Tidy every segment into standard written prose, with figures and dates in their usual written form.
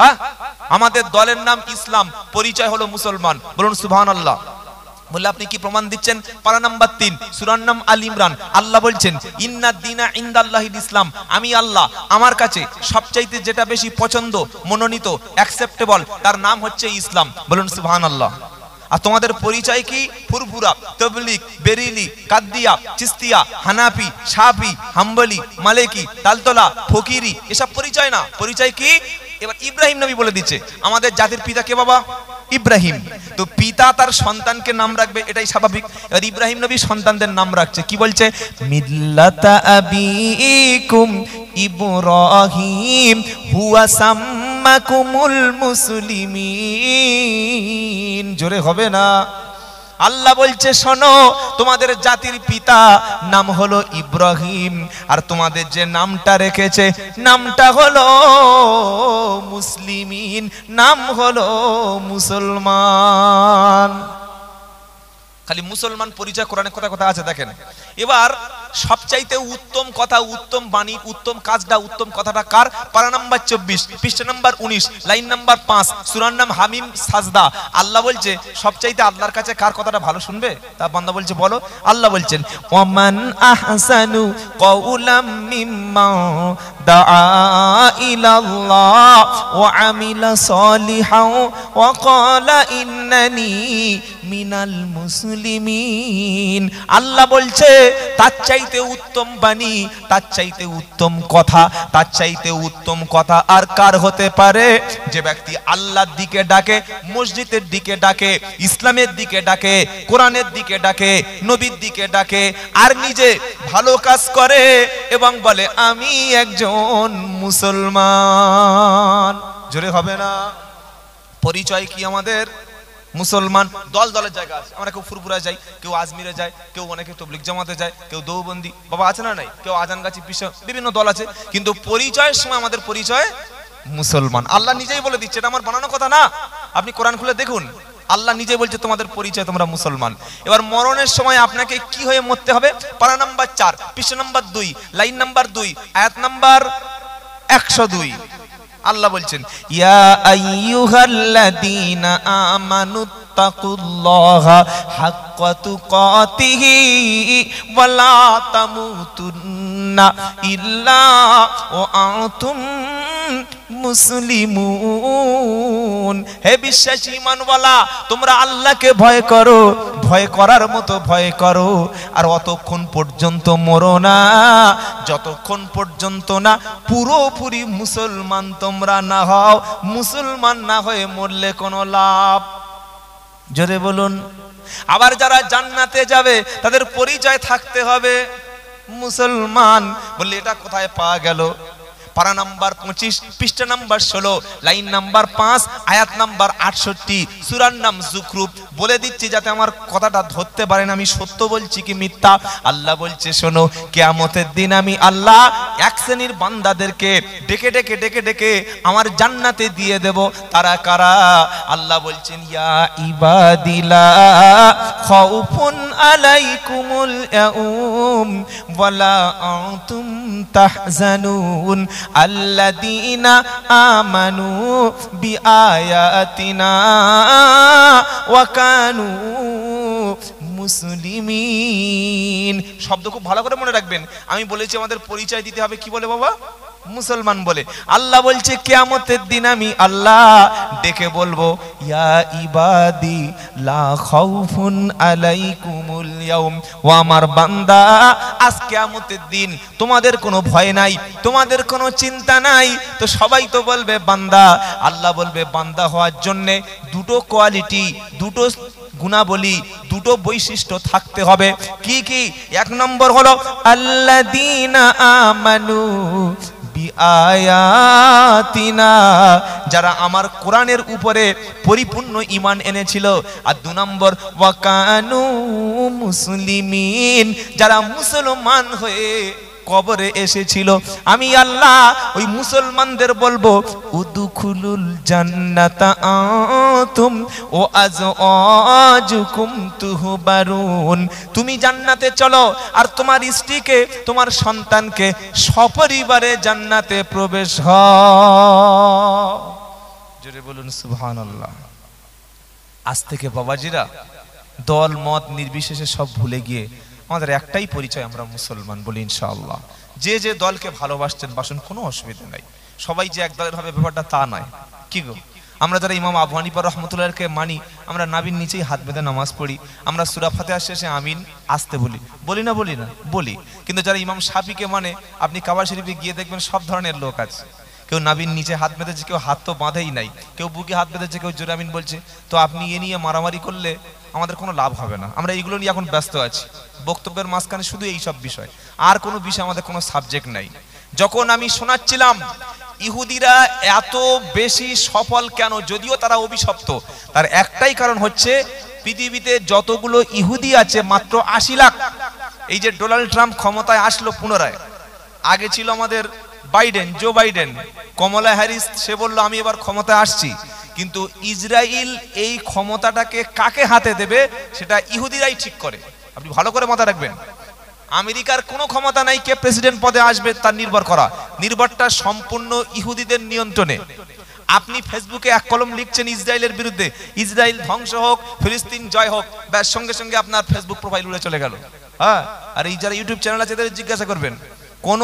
হ্যাঁ, আমাদের দলের নাম ইসলাম, পরিচয় হলো মুসলমান। বলুন সুবহানাল্লাহ। বলে আপনি কি প্রমাণ দিচ্ছেন? পারা নাম্বার 3 সূরার নাম আল ইমরান। আল্লাহ বলছেন ইন্নাদ দীনা ইনদাল্লাহিল ইসলাম, আমি আল্লাহ আমার কাছে সবচাইতে যেটা বেশি পছন্দ, মনোনীত, অ্যাকসেপ্টেবল, তার নাম হচ্ছে ইসলাম। বলুন সুবহানাল্লাহ। আর তোমাদের পরিচয় কি? ফুরফুরা, তাবলীগ, বেরিলি, কাদিয়া, চিস্তিয়া, হানাফি, শাফি, হাম্বলি, মালিকি, তালতলা, ফকিরি, এসব পরিচয় না। পরিচয় কি? এবার ইব্রাহিম নবী বলে দিচ্ছে আমাদের জাতির পিতা কে বাবা? ইব্রাহিম। তো পিতা তার সন্তানকে নাম রাখবে, এটাই স্বাভাবিক। এবার ইব্রাহিম নবী সন্তানদের নাম রাখছে, কি বলছে? মিল্লাতা আবিকুম ইব্রাহিম হুয়া সাম্মাকুমুল মুসলিমিন। জোরে হবে না? আল্লাহ বলছে শোনো, তোমাদের জাতির পিতা নাম হলো ইব্রাহিম, আর তোমাদের যে নামটা রেখেছে নামটা হলো মুসলিমিন, নাম হলো মুসলমান। খালি মুসলমান পরিচয় কোরআনে কোথায় কোথায় আছে দেখেন। এবার সবচাইতে উত্তম কথা, উত্তম বাণী, উত্তম কাজটা, উত্তম কথাটা কার? পারা নাম্বার 24 পৃষ্ঠা নাম্বার 19 লাইন নাম্বার 5 সূরার নাম হামিম সাজদা। আল্লাহ বলছে সবচাইতে আল্লাহর কাছে কার কথাটা ভালো শুনবে? তা বান্দা বলছে বলো। আল্লাহ বলছেন ওয়ামান আহসানু কওলাম মিম্মা দাআ ইলাল্লাহ ওয়া আমিলা সলিহাও ওয়া ক্বালা ইন্নানি মিনাল মুসলিমিন। আল্লাহ বলছে তার চাইতে উত্তম বাণী, তার চাইতে উত্তম কথা, তার চাইতে উত্তম কথা আর কার হতে পারে? যে ব্যক্তি আল্লাহর দিকে ডাকে, মসজিদের দিকে ডাকে, ইসলামের দিকে ডাকে, কোরআনের দিকে ডাকে, নবীর দিকে ডাকে, আর নিজে ভালো কাজ করে এবং বলে আমি একজন মুসলমান। জোরে হবে না? পরিচয় কি আমাদের? মুসলমান। দল দলের জায়গা আছে, আমরা কেউ ফুরফুরা যাই, কেউ আজমিরে যায়, কেউ অনেকে তবলিগ জামাতে যায়, কেউ দেওবন্দি বাবা আছে না নাই, কেউ আজানগাছি, পিসা, বিভিন্ন দল আছে, কিন্তু পরিচয়ের সময় আমাদের পরিচয় মুসলমান। আল্লাহ নিজেই বলে দিচ্ছে, এটা আমার বানানো কথা না, আপনি কোরআন খুলে দেখুন। আল্লাহ নিজে বলছে তোমাদের পরিচয় তোমরা মুসলমান। এবার মরণের সময় আপনাকে কি হয়ে মরতে হবে? পারা নাম্বার 4 পৃষ্ঠা নাম্বার 2 লাইন নাম্বার 2 আয়াত নাম্বার 102। আল্লাহ বলছেন ইয়া আইয়ুহাল্লাযীনা আমানুত্তাকুল্লাহা হাক্কা তুকাতিহি ওয়া লা তামুতুন্না ইল্লা ওয়া আনতুম মুসলিমুন। হে বিশ্বাসী ঈমানওয়ালা, তোমরা আল্লাহকে ভয় করো, ভয় করার মতো ভয় করো, আর অতক্ষণ পর্যন্ত মরো না যতক্ষণ পর্যন্ত না পুরোপুরি মুসলমান তোমরা না হও। মুসলমান না হয়ে মরলে কোনো লাভ? জোরে বলুন। আবার যারা জান্নাতে যাবে তাদের পরিচয় থাকতে হবে মুসলমান। বললে এটা কোথায় পাওয়া গেল? পারা নাম্বার 25 পৃষ্ঠা নাম্বার 16 লাইন নাম্বার 5 আয়াত নাম্বার 68 সূরার নাম যুখরুফ। বলে দিচ্ছি যাতে আমার কথাটা ধরতে পারেন আমি সত্য বলছি কি মিথ্যা। আল্লাহ বলছে শোনো, কিয়ামতের দিন আমি আল্লাহ এক শ্রেণীর বান্দাদেরকে ডেকে ডেকে ডেকে ডেকে আমার জান্নাতে দিয়ে দেব। তারা কারা? আল্লাহ বলছেন ইয়া ইবাদিলা খাউফুন আলাইকুমুল ইয়াউম ওয়ালা আনতুম তাহজানুন আল্লাযীনা আমানু বিআয়াতিনা ওয়া কানু মুসলিমিন। শব্দ খুব ভালো করে মনে রাখবেন। আমি বলেছি আমাদের পরিচয় দিতে হবে কি বলে বাবা? মুসলমান বলে। আল্লাহ বলছে কিয়ামতের দিন আমি আল্লাহ ডেকে বলবো ইয়া ইবাদি লা খাউফুন আলাইকুমুল ইয়াউম, ও আমার বান্দা আজ কিয়ামতের দিন তোমাদের কোনো ভয় নাই, তোমাদের কোনো চিন্তা নাই। তো সবাই তো বলবে বান্দা। আল্লাহ বলবে বান্দা হওয়ার জন্য দুটো কোয়ালিটি, দুটো গুণাবলী, দুটো বৈশিষ্ট্য থাকতে হবে। কি কি? এক নম্বর হলো আল্লাযীনা আমানু বিআয়াতিনা, যারা আমার কোরআনের উপরে পরিপূর্ণ ঈমান এনেছিল। আর 2 নম্বর ওয়া কানু মুসলিমিন, যারা মুসলমান হয়ে কবরে এসেছিল। আমি আল্লাহ ওই মুসলমানদের বলবো উদখুলুল জান্নাতা আনতুম ওয়া আজওয়াজুকুম তুহবারুন, তুমি জান্নাতে চলো আর তোমার স্ত্রীকে, তোমার সন্তানকে সপরিবারে জান্নাতে প্রবেশ হও। জোরে বলুন সুবহানাল্লাহ। আজ থেকে বাবাজিরা দল মত নির্বিশেষে সব ভুলে গিয়ে আমাদের একটাই পরিচয়, আমরা মুসলমান বলি ইনশাআল্লাহ। যে যে দলকে ভালোবাসছেন বাসুন, কোনো অসুবিধা নাই। সবাই যে এক দলের হবে ব্যাপারটা তা নয়। কি গো, আমরা যারা ইমাম আবু হানিফা রহমতুল্লাহকে মানি, আমরা নাবির নিচেই হাত বেঁধে নামাজ পড়ি, আমরা সূরা ফাতিহা শেষে আমিন আসতে বলি, বলি না বলি। কিন্তু যারা ইমাম শাফিকে মানে, আপনি কাবা শরীফে গিয়ে দেখবেন সব ধরনের লোক আছে। কেউ নাবির নিচে হাত বেঁধেছে, কেউ হাত তো বাঁধেই নাই, কেউ বুকে হাত বেঁধেছে, কেউ জোরে আমিন বলছে। তো আপনি এ নিয়ে মারামারি করলে আমাদের কোনো লাভ হবে না। আমরা এইগুলো নিয়ে এখন ব্যস্ত আছি, বক্তব্যের মাঝখানে শুধু এই সব বিষয়, আর কোনো বিষয় আমাদের কোনো সাবজেক্ট নাই। যখন আমি শোনাচ্ছিলাম ইহুদিরা এত বেশি সফল কেন, যদিও তারা অভিশপ্ত, তার একটাই কারণ হচ্ছে পৃথিবীতে যতগুলো ইহুদি আছে মাত্র 80 লাখ। এই যে ডোনাল্ড ট্রাম্প ক্ষমতায় আসলো পুনরায়, আগে ছিল আমাদের জো বাইডেন, কমলা হ্যারিস, সে বলল আমি এবার ক্ষমতায় আসছি। কিন্তু ইসরায়েল এই ক্ষমতাটাকে কাকে হাতে দেবে সেটা ইহুদিরাই ঠিক করে। আপনি ভালো করে মাথা রাখবেন, আমেরিকার কোনো ক্ষমতা নাই কে প্রেসিডেন্ট পদে আসবে তার নির্ভরটা সম্পূর্ণ ইহুদিদের নিয়ন্ত্রণে। আপনি ফেসবুকে এক কলম লিখছেন ইসরায়েলের বিরুদ্ধে, ইসরায়েল ধ্বংস হোক, ফিলিস্তিন জয় হোক, ব্যাস সঙ্গে সঙ্গে আপনার ফেসবুক প্রোফাইল উড়ে চলে গেল। হ্যাঁ, আর এই যারা ইউটিউব চ্যানেল আছে তাদের জিজ্ঞাসা করবেন, কোন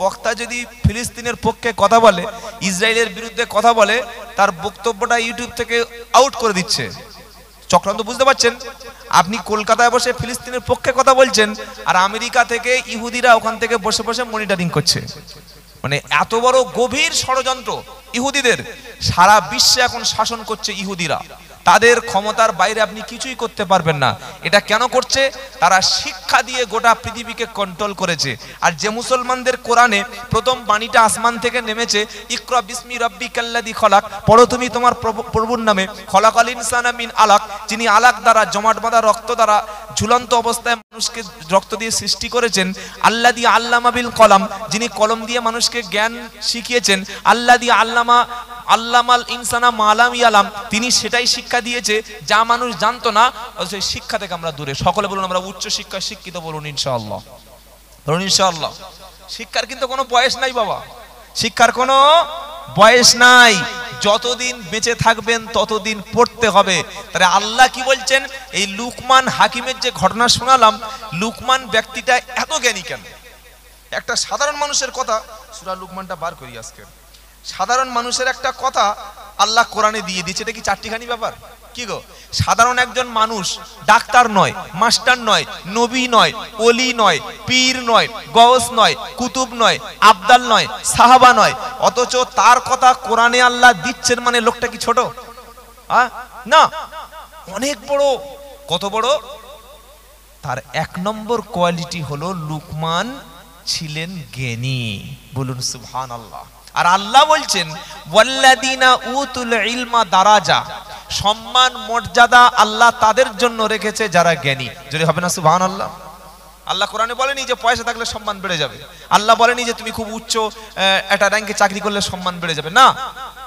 বক্তা যদি ফিলিস্তিনের পক্ষে কথা বলে, ইসরায়েলের বিরুদ্ধে কথা বলে, তার বক্তব্যটা ইউটিউব থেকে আউট করে দিচ্ছে। চক্রান্ত বুঝতে পারছেন? আপনি কলকাতায় বসে ফিলিস্তিনের পক্ষে কথা বলছেন, আর আমেরিকা থেকে ইহুদিরা ওখান থেকে বসে বসে মনিটরিং করছে। মানে এত বড় গভীর ষড়যন্ত্র ইহুদিদের, সারা বিশ্বে এখন শাসন করছে ইহুদিরা। তাদের ক্ষমতার বাইরে আপনি কিছুই করতে পারবেন না। এটা কেন করছে? তারা শিক্ষা দিয়ে গোটা পৃথিবীকে কন্ট্রোল করেছে। আর যে মুসলমানদের কোরআনে প্রথম বাণীটা আসমান থেকে নেমেছে, ইকরা বিসমি রাব্বিকাল্লাযী খলাক, পড়ো তুমি তোমার প্রভুর নামে, খলাকাল ইনসানা মিন আলাক, যিনি আলাক দ্বারা, জমাট বাঁধা রক্ত দ্বারা, ঝুলন্ত অবস্থায় মানুষকে রক্ত দিয়ে সৃষ্টি করেছেন। আল্লাযী আল্লামা বিল কলম, যিনি কলম দিয়ে মানুষকে জ্ঞান শিখিয়েছেন। আল্লাযী আল্লামাল ইনসানা মা লাম ইয়ালাম, তিনি সেটাই শিক্ষা দিয়েছে যা মানুষ জানতো না। সেই শিক্ষা থেকে আমরা দূরে। সকলে বলুন আমরা উচ্চ শিক্ষা শিক্ষিত, বলুন ইনশাআল্লাহ, বলুন ইনশাআল্লাহ। শিক্ষার কিন্তু কোনো বয়স নাই বাবা, শিক্ষার কোনো বয়স নাই। যতদিন বেঁচে থাকবেন ততদিন পড়তে হবে। তাহলে আল্লাহ কি বলছেন? এই লুকমান হাকিমের যে ঘটনা শোনালাম, লুকমান ব্যক্তিটা এত জ্ঞানী কেন? একটা সাধারণ মানুষের কথা, সূরা লুকমানটা বার করি আজকে। সাধারণ মানুষের একটা কথা আল্লাহ কোরআনে দিয়ে দিয়েছে। এটা কি চারটিখানি ব্যাপার? কি গো, সাধারণ একজন মানুষ, ডাক্তার নয়, মাস্টার নয়, নবী নয়, ওলি নয়, পীর নয়, গওস নয়, কুতুব নয়, আবদাল নয়, সাহাবা নয়, অথচ তার কথা কোরআনে আল্লাহ দিচ্ছেন, মানে লোকটা কি ছোট? না, অনেক বড়। কত বড়? তার এক নম্বর কোয়ালিটি হলো লুকমান ছিলেন জ্ঞানী। বলুন সুবহানাল্লাহ। আর আল্লাহ বলছেন ওয়াল্লাযিনা উতুল ইলমা দারাজা, সম্মান মর্যাদা আল্লাহ তাদের জন্য রেখেছে যারা জ্ঞানী। যদি হবে না সুবহানাল্লাহ। আল্লাহ কোরআনে বলেনি যে পয়সা থাকলে সম্মান বেড়ে যাবে, আল্লাহ বলেনি যে তুমি খুব উচ্চ একটা র্যাঙ্কে চাকরি করলে সম্মান বেড়ে যাবে, না।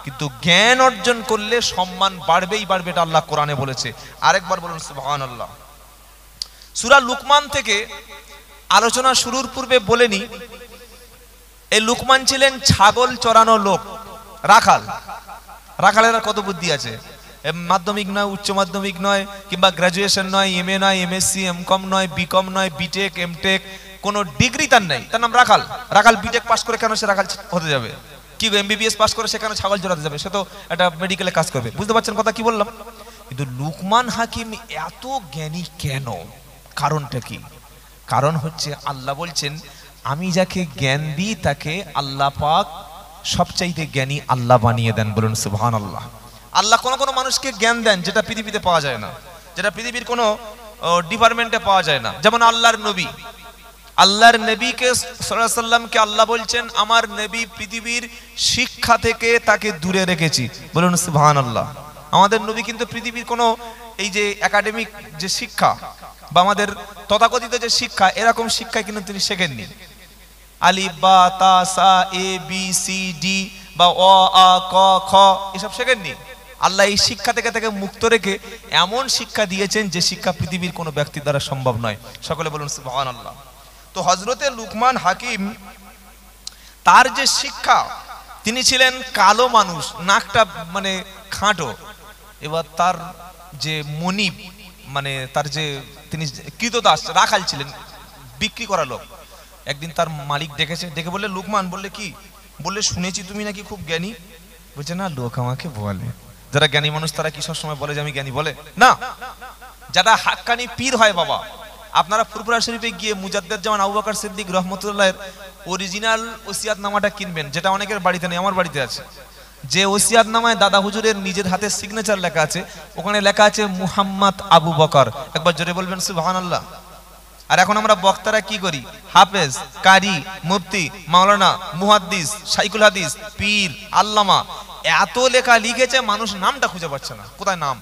কিন্তু জ্ঞান অর্জন করলে সম্মান বাড়বেই বাড়বে, এটা আল্লাহ কোরআনে বলেছে। আরেকবার বলুন সুবহানাল্লাহ। সূরা লুকমান থেকে আলোচনা শুরুর পূর্বে বলেনি, এই লুকমান ছিলেন ছাগল চরানো লোক, রাখাল। রাখালের কত বুদ্ধি আছে, মাধ্যমিক নয়, উচ্চ মাধ্যমিক নয়, কিংবা গ্রাজুয়েশন নয়, এমএ নয়, এমএসসি, এমকম নয়, বিকম নয়, বিটেক, এমটেক, কোনো ডিগ্রি তার নেই, তার নাম রাখাল। রাখাল বিটেক পাস করে কেন সে রাখাল হতে যাবে? কি এমবিবিএস পাস করে সে কেন ছাগল চড়াতে যাবে? সে তো একটা মেডিকেলে কাজ করবে। বুঝতে পারছেন কথা কি বললাম? কিন্তু লুকমান হাকিম এত জ্ঞানী কেন? কারণটা কি? কারণ হচ্ছে আল্লাহ বলছেন আমি যাকে জ্ঞান দিই তাকে আল্লাহ পাক সবচাইতে জ্ঞানী আল্লাহ বানিয়ে দেন। বলুন সুবহানাল্লাহ। আল্লাহ কোন কোন মানুষকে জ্ঞান দেন যেটা পৃথিবীতে পাওয়া যায় না, যেটা পৃথিবীর কোনো ডিপার্টমেন্টে পাওয়া যায় না। যেমন আল্লাহর নবীকে সাল্লাল্লাহু আলাইহি সাল্লামকে আল্লাহ বলছেন আমার নবী পৃথিবীর শিক্ষা থেকে তাকে দূরে রেখেছি। বলুন সুবহানাল্লাহ। আমাদের নবী কিন্তু পৃথিবীর কোনো এই যে একাডেমিক যে শিক্ষা বা আমাদের তথাকথিত যে শিক্ষা, এরকম শিক্ষা কিন্তু তিনি শেখেননি। আলিফ বা তা সা এ বি সি ডি বা অ আ ক খ এসব শেখেননি। আল্লাহ এই শিক্ষা থেকে তাকে মুক্ত রেখে এমন শিক্ষা দিয়েছেন যে শিক্ষা পৃথিবীর কোনো ব্যক্তির দ্বারা সম্ভব নয়। সকলে বলুন সুবহানাল্লাহ। তো হযরতে লুকমান হাকিম তার যে শিক্ষা তিনি ছিলেন কালো মানুষ, নাকটা মানে খাঁটো। এবার তার যে মনিব মানে তার যে তিনি কৃতদাস রাখাল ছিলেন, বিক্রি করা লোক, একদিন তার মালিক ডেকেছে, ডেকে বললে লুকমান, বললে কি, বললে শুনেছি তুমি নাকি খুব জ্ঞানী। বলছে না, লোক আমাকে বলে। যারা জ্ঞানী মানুষ তারা কি সবসময় বলে যে আমি জ্ঞানী? বলে না। যারা হাক্কানি পীর হয় বাবা, আপনারা ফুরফুরা শরীফে গিয়ে মুজাদ্দেদ জামান আবু বকর সিদ্দিক রহমতুল্লাহের অরিজিনাল ওসিয়াতনামাটা কিনবেন, যেটা অনেকের বাড়িতে নেই, আমার বাড়িতে আছে। যে ওসিয়াতনামায় দাদা হুজুরের নিজের হাতে সিগনেচার লেখা আছে, ওখানে লেখা আছে মুহাম্মদ আবু বকর। একবার জোরে বলবেন সুবহানাল্লাহ। আর এখন আমরা বক্তারা কি করি? হাফেজ, কারি, মুফতি, মাওলানা, মুহাদ্দিস, শাইখুল হাদিস, পীর, আল্লামা, এত লেখা লিখেছে, মানুষ নামটা খুঁজে পাচ্ছে না, কোথায় নাম,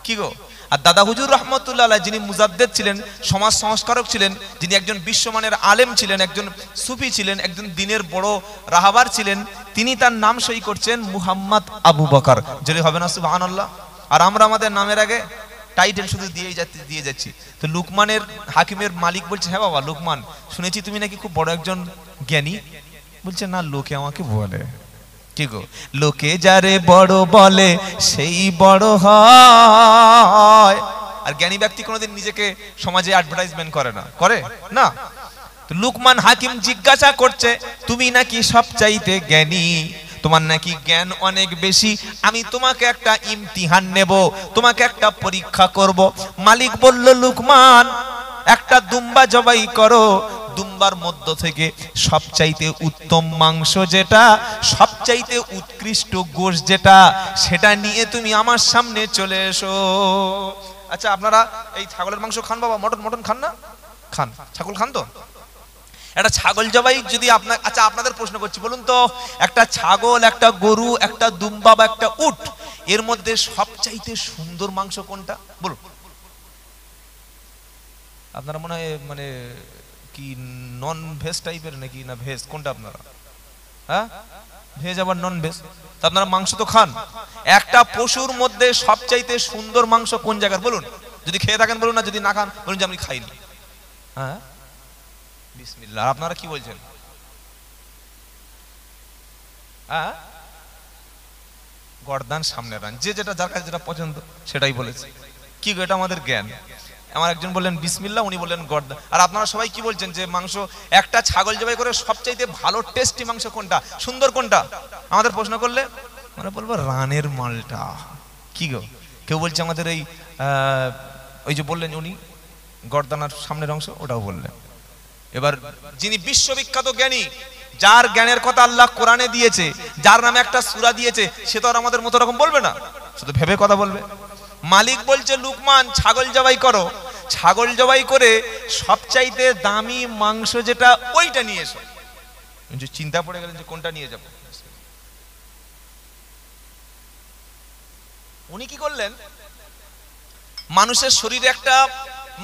কি গো? আর দাদা হুজুর রহমতুল্লাহ আলাইহি, যিনি মুজাদ্দেদ ছিলেন, সমাজ সংস্কারক ছিলেন, যিনি একজন বিশ্বমানের আলেম ছিলেন, একজন সুফি ছিলেন, একজন দিনের বড় রাহাবার ছিলেন, তিনি তার নাম সই করছেন মুহাম্মদ আবু বকর। যদি হবে না সুবহানাল্লাহ। আর আমরা আমাদের নামের আগে টাইটেল শুধু দিয়ে যাচ্ছি। তো লুকমানের হাকিমের মালিক বলছে, হ্যাঁ বাবা লুকমান, শুনেছি তুমি নাকি খুব বড় একজন জ্ঞানী। বলছে না, লোকে আমাকে বলে। কি গো? লোকে যারে বড় বলে সেই বড় হয়। আর জ্ঞানী ব্যক্তি কোনোদিন নিজেকে সমাজে অ্যাডভার্টাইজমেন্ট করে না, করে না। তো লুকমান হাকিম জিজ্ঞাসা করছে, তুমি নাকি সবচাইতে জ্ঞানী, তোমার নাকি জ্ঞান অনেক বেশি, আমি তোমাকে একটা ইমতিহান নেব, তোমাকে একটা পরীক্ষা করব। মালিক বলল, লুকমান একটা দুম্বা জবাই করো, দুম্বার মধ্য থেকে সবচাইতে উত্তম মাংস যেটা, সবচাইতে উৎকৃষ্ট গোশত যেটা, সেটা নিয়ে তুমি আমার সামনে চলে এসো। আচ্ছা, আপনারা এই ছাগলের মাংস খান বাবা? মটন খান না? খান। ছাগল খান তো? একটা ছাগল জবাই যদি আপনার, আচ্ছা আপনাদের প্রশ্ন করছি, বলুন তো, একটা ছাগল, একটা গরু, একটা দুম্বা বা একটা উট, এর মধ্যে সবচাইতে সুন্দর মাংস কোনটা বলুন? আপনারা মনে হয় মানে কি নন ভেজ টাইপের নাকি না ভেজ? কোনটা আপনারা? হ্যাঁ, ভেজ আবার নন ভেজ। তো আপনারা মাংস তো খান। একটা পশুর মধ্যে সবচাইতে সুন্দর মাংস কোন জায়গার বলুন? যদি খেয়ে থাকেন বলুন, না যদি না খান বলুন যে আমি খাইনি। হ্যাঁ, বিসমিল্লাহ। আপনারা কি বলছেন? হ্যাঁ, গর্দান সামনে রান, যে যেটা যার কাছে যেটা পছন্দ সেটাই বলেছে। কি গো, এটা আমাদের জ্ঞান। আমার একজন বললেন বিসমিল্লাহ, উনি বললেন গর্দান। আর আপনারা সবাই কি বলছেন যে মাংস, একটা ছাগল জবাই করে সবচাইতে ভালো টেস্টি মাংস কোনটা, সুন্দর কোনটা? আমাদের প্রশ্ন করলে আমরা বলবো রানের মালটা। কি গো, কেউ বলছে আমাদের এই ওই যে বললেন উনি গর্দানার সামনের অংশ, ওটাও বললেন। এবার যিনি বিশ্ববিখ্যাত জ্ঞানী, যার জ্ঞানের কথা আল্লাহ কোরআনে দিয়েছে, যার নামে একটা সূরা দিয়েছে, সে তো আর আমাদের মতো রকম বলবে না, শুধু ভেবে কথা বলবে। মালিক বলছে, লুকমান ছাগল জবাই করো, ছাগল জবাই করে সবচাইতে দামি মাংস যেটা, ওইটা নিয়ে এসো। চিন্তা পড়ে গেলেন যে কোনটা নিয়ে যাব। উনি কি করলেন, মানুষের শরীরে একটা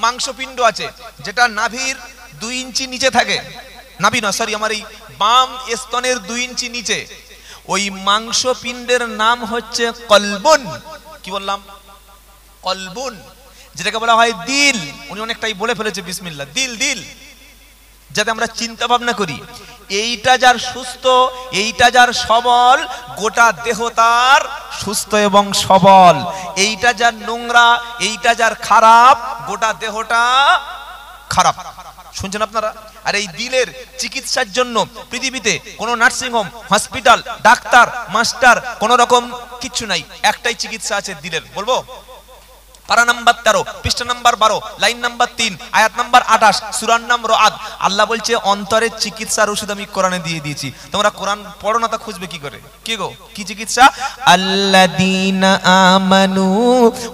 মাংসপিণ্ড আছে যেটা নাভির 2 ইঞ্চি নিচে থাকে, নাভি না সরি, আমার এই বাম স্তনের 2 ইঞ্চি নিচে, ওই মাংসপিণ্ডের নাম হচ্ছে কলবুন। কি বললাম? কলবুন, যেটাকে বলা হয় দিল। উনি অনেকটাই বলে ফেলেছে বিসমিল্লাহ, দিল। দিল যাতে আমরা চিন্তা ভাবনা করি, এইটা যার সুস্থ, এইটা যার সবল, গোটা দেহ তার সুস্থ এবং সবল। এইটা যার নোংরা, এইটা যার খারাপ, গোটা দেহটা খারাপ। শুনছেন আপনারা? আর এই দিলের চিকিৎসার জন্য পৃথিবীতে কোনো nursing home, hospital, doctor, master কোন রকম কিচ্ছু নাই। একটাই চিকিৎসা আছে দিলের, বলবো? পারা নাম্বার 13, পৃষ্ঠা নাম্বার 12, লাইন নাম্বার 3, আয়াত নাম্বার 28, সূরার নাম রাদ। আল্লাহ বলছে, অন্তরের চিকিৎসার ওষুধ আমি কোরআনে দিয়ে দিয়েছি। তোমরা কোরআন পড়ো না, তা খুঁজবে কি করে? কি গো, কি চিকিৎসা? আল্লাযীনা আমানু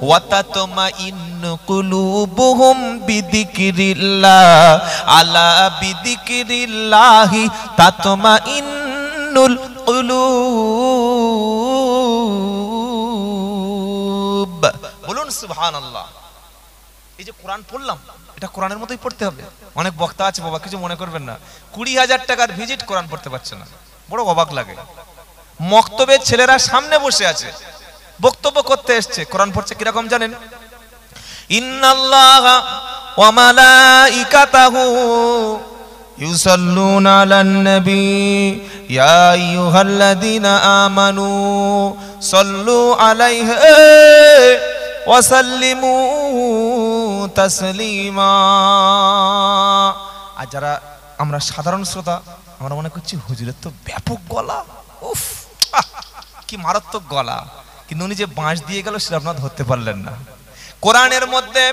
ওয়া তাতমাইন্নু কুলুবুহুম বিযিকরিল্লাহ, আলা বিযিকরিল্লাহি তাতমাইন্নুল কুলুব। বলুন সুবহানাল্লাহ। এই যে কোরআন পড়লাম, এটা কোরআনের মতোই পড়তে হবে। অনেক বক্তা আছে বাবা, কিছু মনে করবেন না, 20,000 টাকার ভিজিট কোরআন পড়তে পারছে না, বড় অবাক লাগে। মক্তবের ছেলেরা সামনে বসে আছে, বক্তব্য করতে এসছে, কোরআন পড়ছে কিরকম জানেন? ইন্নাল্লাহা ওয়া মালাইকাতাহু يصلون على النبي يا أيها الذين آمنوا صلوا عليه وسلموا تسليما। আর যারা আমরা সাধারণ শ্রোতা আমরা মনে করছি হুজুরের তো ব্যাপক গলা, উফ কি মারাত্মক গলা, কিন্তু উনি যে বাঁশ দিয়ে গেল সেটা আপনারা ধরতে পারলেন না। কোরআনের মধ্যে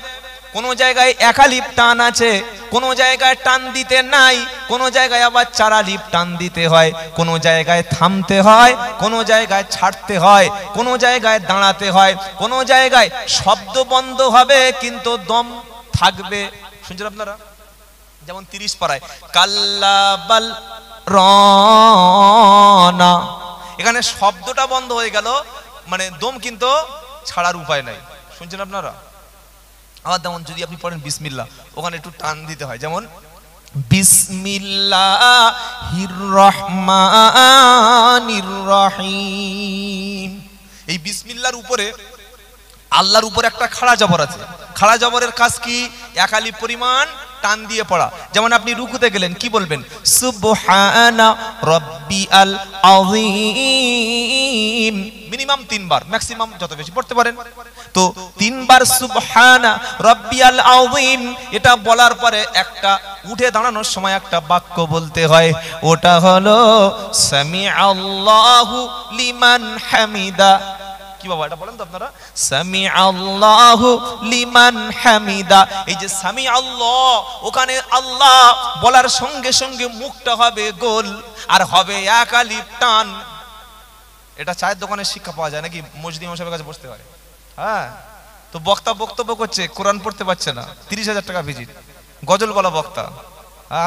কোন জায়গায় একালিপ টান আছে, কোন জায়গায় টান দিতে নাই, কোন জায়গায় আবার চারালিপ টান দিতে হয়, কোন জায়গায় থামতে হয়, কোন জায়গায় ছাড়তে হয়, কোন জায়গায় দাঁড়াতে হয়, কোন জায়গায় শব্দ বন্ধ হবে কিন্তু দম থাকবে। শুনছেন আপনারা? যেমন 30 পারায় কাল্লাবাল রানা, এখানে শব্দটা বন্ধ হয়ে গেল, মানে দম কিন্তু ছাড়ার উপায় নাই। শুনছেন আপনারা? আবার যেমন যদি আপনি পড়েন বিসমিল্লাহ, ওখানে একটু টান দিতে হয়, যেমন বিসমিল্লাহির রহমানির রহিম। এই বিসমিল্লাহর উপরে আল্লাহর উপরে একটা খাড়া জবর আছে। খাড়া জবরের কাজ কি? একালি পরিমাণ টান দিয়ে পড়া। যেমন আপনি রুকুতে গেলেন, কি বলবেন? সুবহানা রাব্বিয়াল আযীম, মিনিমাম 3 বার, ম্যাক্সিমাম যত বেশি পড়তে পারেন। তো 3 বার সুবহানা রাব্বিয়াল আযীম এটা বলার পরে একটা উঠে দাঁড়ানোর সময় একটা বাক্য বলতে হয়, ওটা হলো সামিআল্লাহু লিমান হামিদা। কি বাবা এটা বলেন তো আপনারা? সামিআল্লাহু লিমান হামিদা। এই যে সামিআল্লাহ, ওখানে আল্লাহ বলার সঙ্গে সঙ্গে মুখটা হবে গোল আর হবে এক আলিফ টান। এটা চায়ের দোকানে শিক্ষা পাওয়া যায় নাকি? মসজিদ ইমাম সাহেবের কাছে বসতে হয়। হ্যাঁ, তো বক্তা বক্তব্য করছে, কোরআন পড়তে পারছে না, 30,000 টাকা ভিজিট, গজল বলা বক্তা।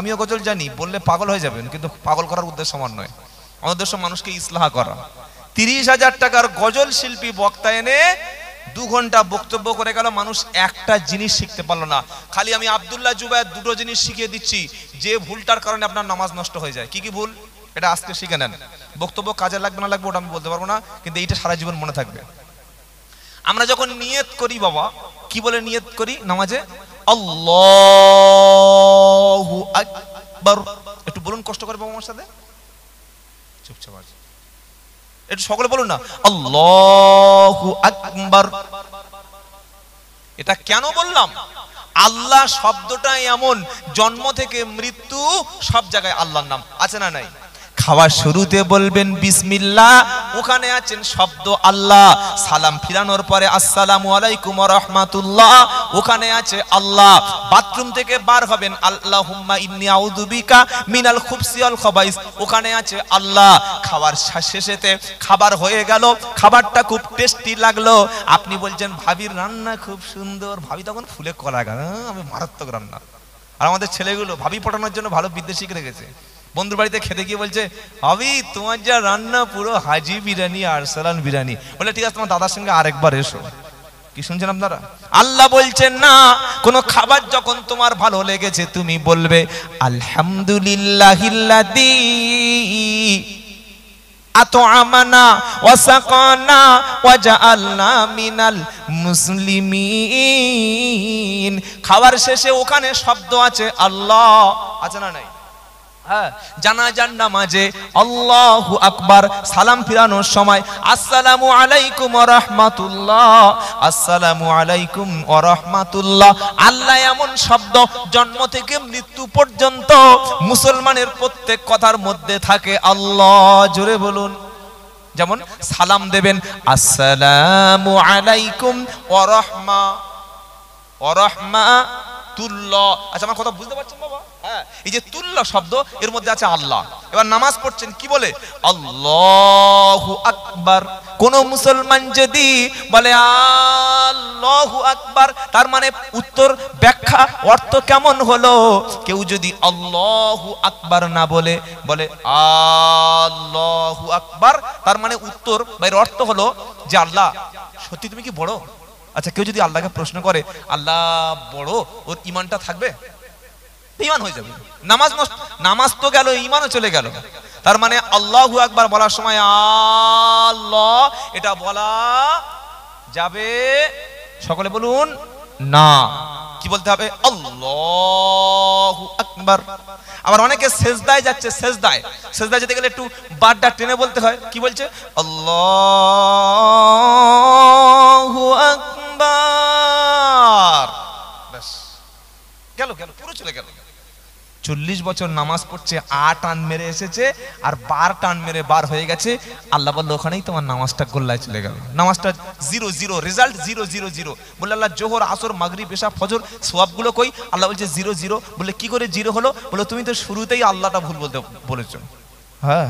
আমিও গজল জানি, বললে পাগল হয়ে যাবেন, কিন্তু পাগল করার উদ্দেশ্য সমান নয়। আমাদের উদ্দেশ্য মানুষকে ইসলাহ করা। 30,000 টাকার গজল শিল্পী বক্তা এনে 2 ঘন্টা বক্তব্য করে গেল, মানুষ একটা জিনিস শিখতে পারলো না। খালি আমি আব্দুল্লাহ জুবায়ের 2টো জিনিস শিখিয়ে দিচ্ছি যে ভুলটার কারণে আপনার নামাজ নষ্ট হয়ে যায়। কি কি ভুল? এটা আজকে শিখে নেন। বক্তব্য কাজে লাগবে না লাগবে ওটা আমি বলতে পারবো না, কিন্তু এইটা সারা জীবন মনে থাকবে। আমরা যখন নিয়ত করি বাবা, কি বলে নিয়ত করি নামাজে? আল্লাহু আকবার। একটু বলুন কষ্ট করে বাবা আমার সাথে, চুপচাপ আছে, একটু সকলে বলুন না, আল্লাহু আকবার। এটা কেন বললাম? আল্লাহ শব্দটা এমন, জন্ম থেকে মৃত্যু সব জায়গায় আল্লাহর নাম আছে না নাই? খাওয়ার শুরুতে বলবেন বিসমিল্লাহ, ওখানে আছেন শব্দ আল্লাহ। সালাম ফিরানোর পরে আসসালামু আলাইকুম ওয়া রাহমাতুল্লাহ, ওখানে আছে আল্লাহ। বাথরুম থেকে বার হবেন আল্লাহুম্মা ইন্নী আউযু বিকা মিনাল খুবসি ওয়াল খাবাইস, ওখানে আছে আল্লাহ। খাওয়ার শেষেতে খাবার হয়ে গেল, খাবারটা খুব টেস্টি লাগলো, আপনি বলছেন ভাবির রান্না খুব সুন্দর, ভাবি তখন ফুলে কলা গান, আমি মারাত্মক রান্না। আর আমাদের ছেলেগুলো ভাবি পটানোর জন্য ভালো বিদ্যে শিখে রেখেছে। বন্ধুর বাড়িতে খেতে গিয়ে বলছে, ভাবি তোমার যা রান্না পুরো হাজি বিরিয়ানি, আরসালান বিরিয়ানি। বলে ঠিক আছে, তোমার দাদার সঙ্গে আরেকবার এসো। কি শুনছেন আপনারা? আল্লাহ বলছেন না, কোন খাবার যখন তোমার ভালো লেগেছে তুমি বলবে আলহামদুলিল্লাহিল্লাযী আত'আমানা ওয়া সাকানা ওয়া জাআলনা মিনাল মুসলিমিন। খাবার শেষে ওখানে শব্দ আছে আল্লাহ, আছে না নাই? হ্যাঁ, জানাজার নামাজে আল্লাহু আকবার, সালাম ফিরানোর সময় আসসালামু আলাইকুম ওয়া রাহমাতুল্লাহ, আসসালামু আলাইকুম ওয়া রাহমাতুল্লাহ। আল্লাহ এমন শব্দ জন্ম থেকে মৃত্যু পর্যন্ত মুসলমানের প্রত্যেক কথার মধ্যে থাকে আল্লাহ। জোরে বলুন। যেমন সালাম দেবেন আসসালামু আলাইকুম ওয়া রাহমাতুল্লাহ। আচ্ছা, আমার কথা বুঝতে পারছেন বাবা? হ্যাঁ, এই যে তুল্লা শব্দ এর মধ্যে আছে আল্লাহ। এবার নামাজ পড়ছেন, কি বলে? আল্লাহু আকবার। কোন মুসলমান যদি বলে আল্লাহু আকবার, তার মানে উত্তর ব্যাখ্যা অর্থ কেমন হলো? কেউ যদি আল্লাহু আকবার না বলে, বলে আল্লাহু আকবার, তার মানে উত্তর বা এর অর্থ হলো যে আল্লাহ সত্যি তুমি কি বড়? আচ্ছা, কেউ যদি আল্লাহকে প্রশ্ন করে আল্লাহ বড়, ওর ঈমানটা থাকবে? ঈমান হয়ে যাবে। নামাজ তো গেল, ঈমানও চলে গেল। তার মানে আল্লাহু আকবার বলার সময় আল্লাহ এটা বলা যাবে, সকলে বলুন না। কি বলতে হবে? আল্লাহু আকবার। আবার অনেকে সেজদায় যাচ্ছে, সেজদায় যেতে গেলে একটু বারটা টেনে বলতে হয়। কি বলছে? আল্লাহু আকবার। ব্যাস, গেল পুরো চলে গেল। 40 বছর নামাজ পড়ছে, 8 টান মেরে এসেছে আর 12 টান মেরে বার হয়ে গেছে। আল্লাহ বলল ওখানেই তোমার নামাজটা গোল্লায় চলে গেল, নামাজটা 0 রেজাল্ট 0 বলে আল্লাহ জোহর আসর মাগরিব এশা ফজর সওয়াবগুলো কই? আল্লাহ বলছে 0 বলে কি করে 0 হলো? বলে তুমি তো শুরুতেই আল্লাহটা ভুল বলতে বলেছো। হ্যাঁ,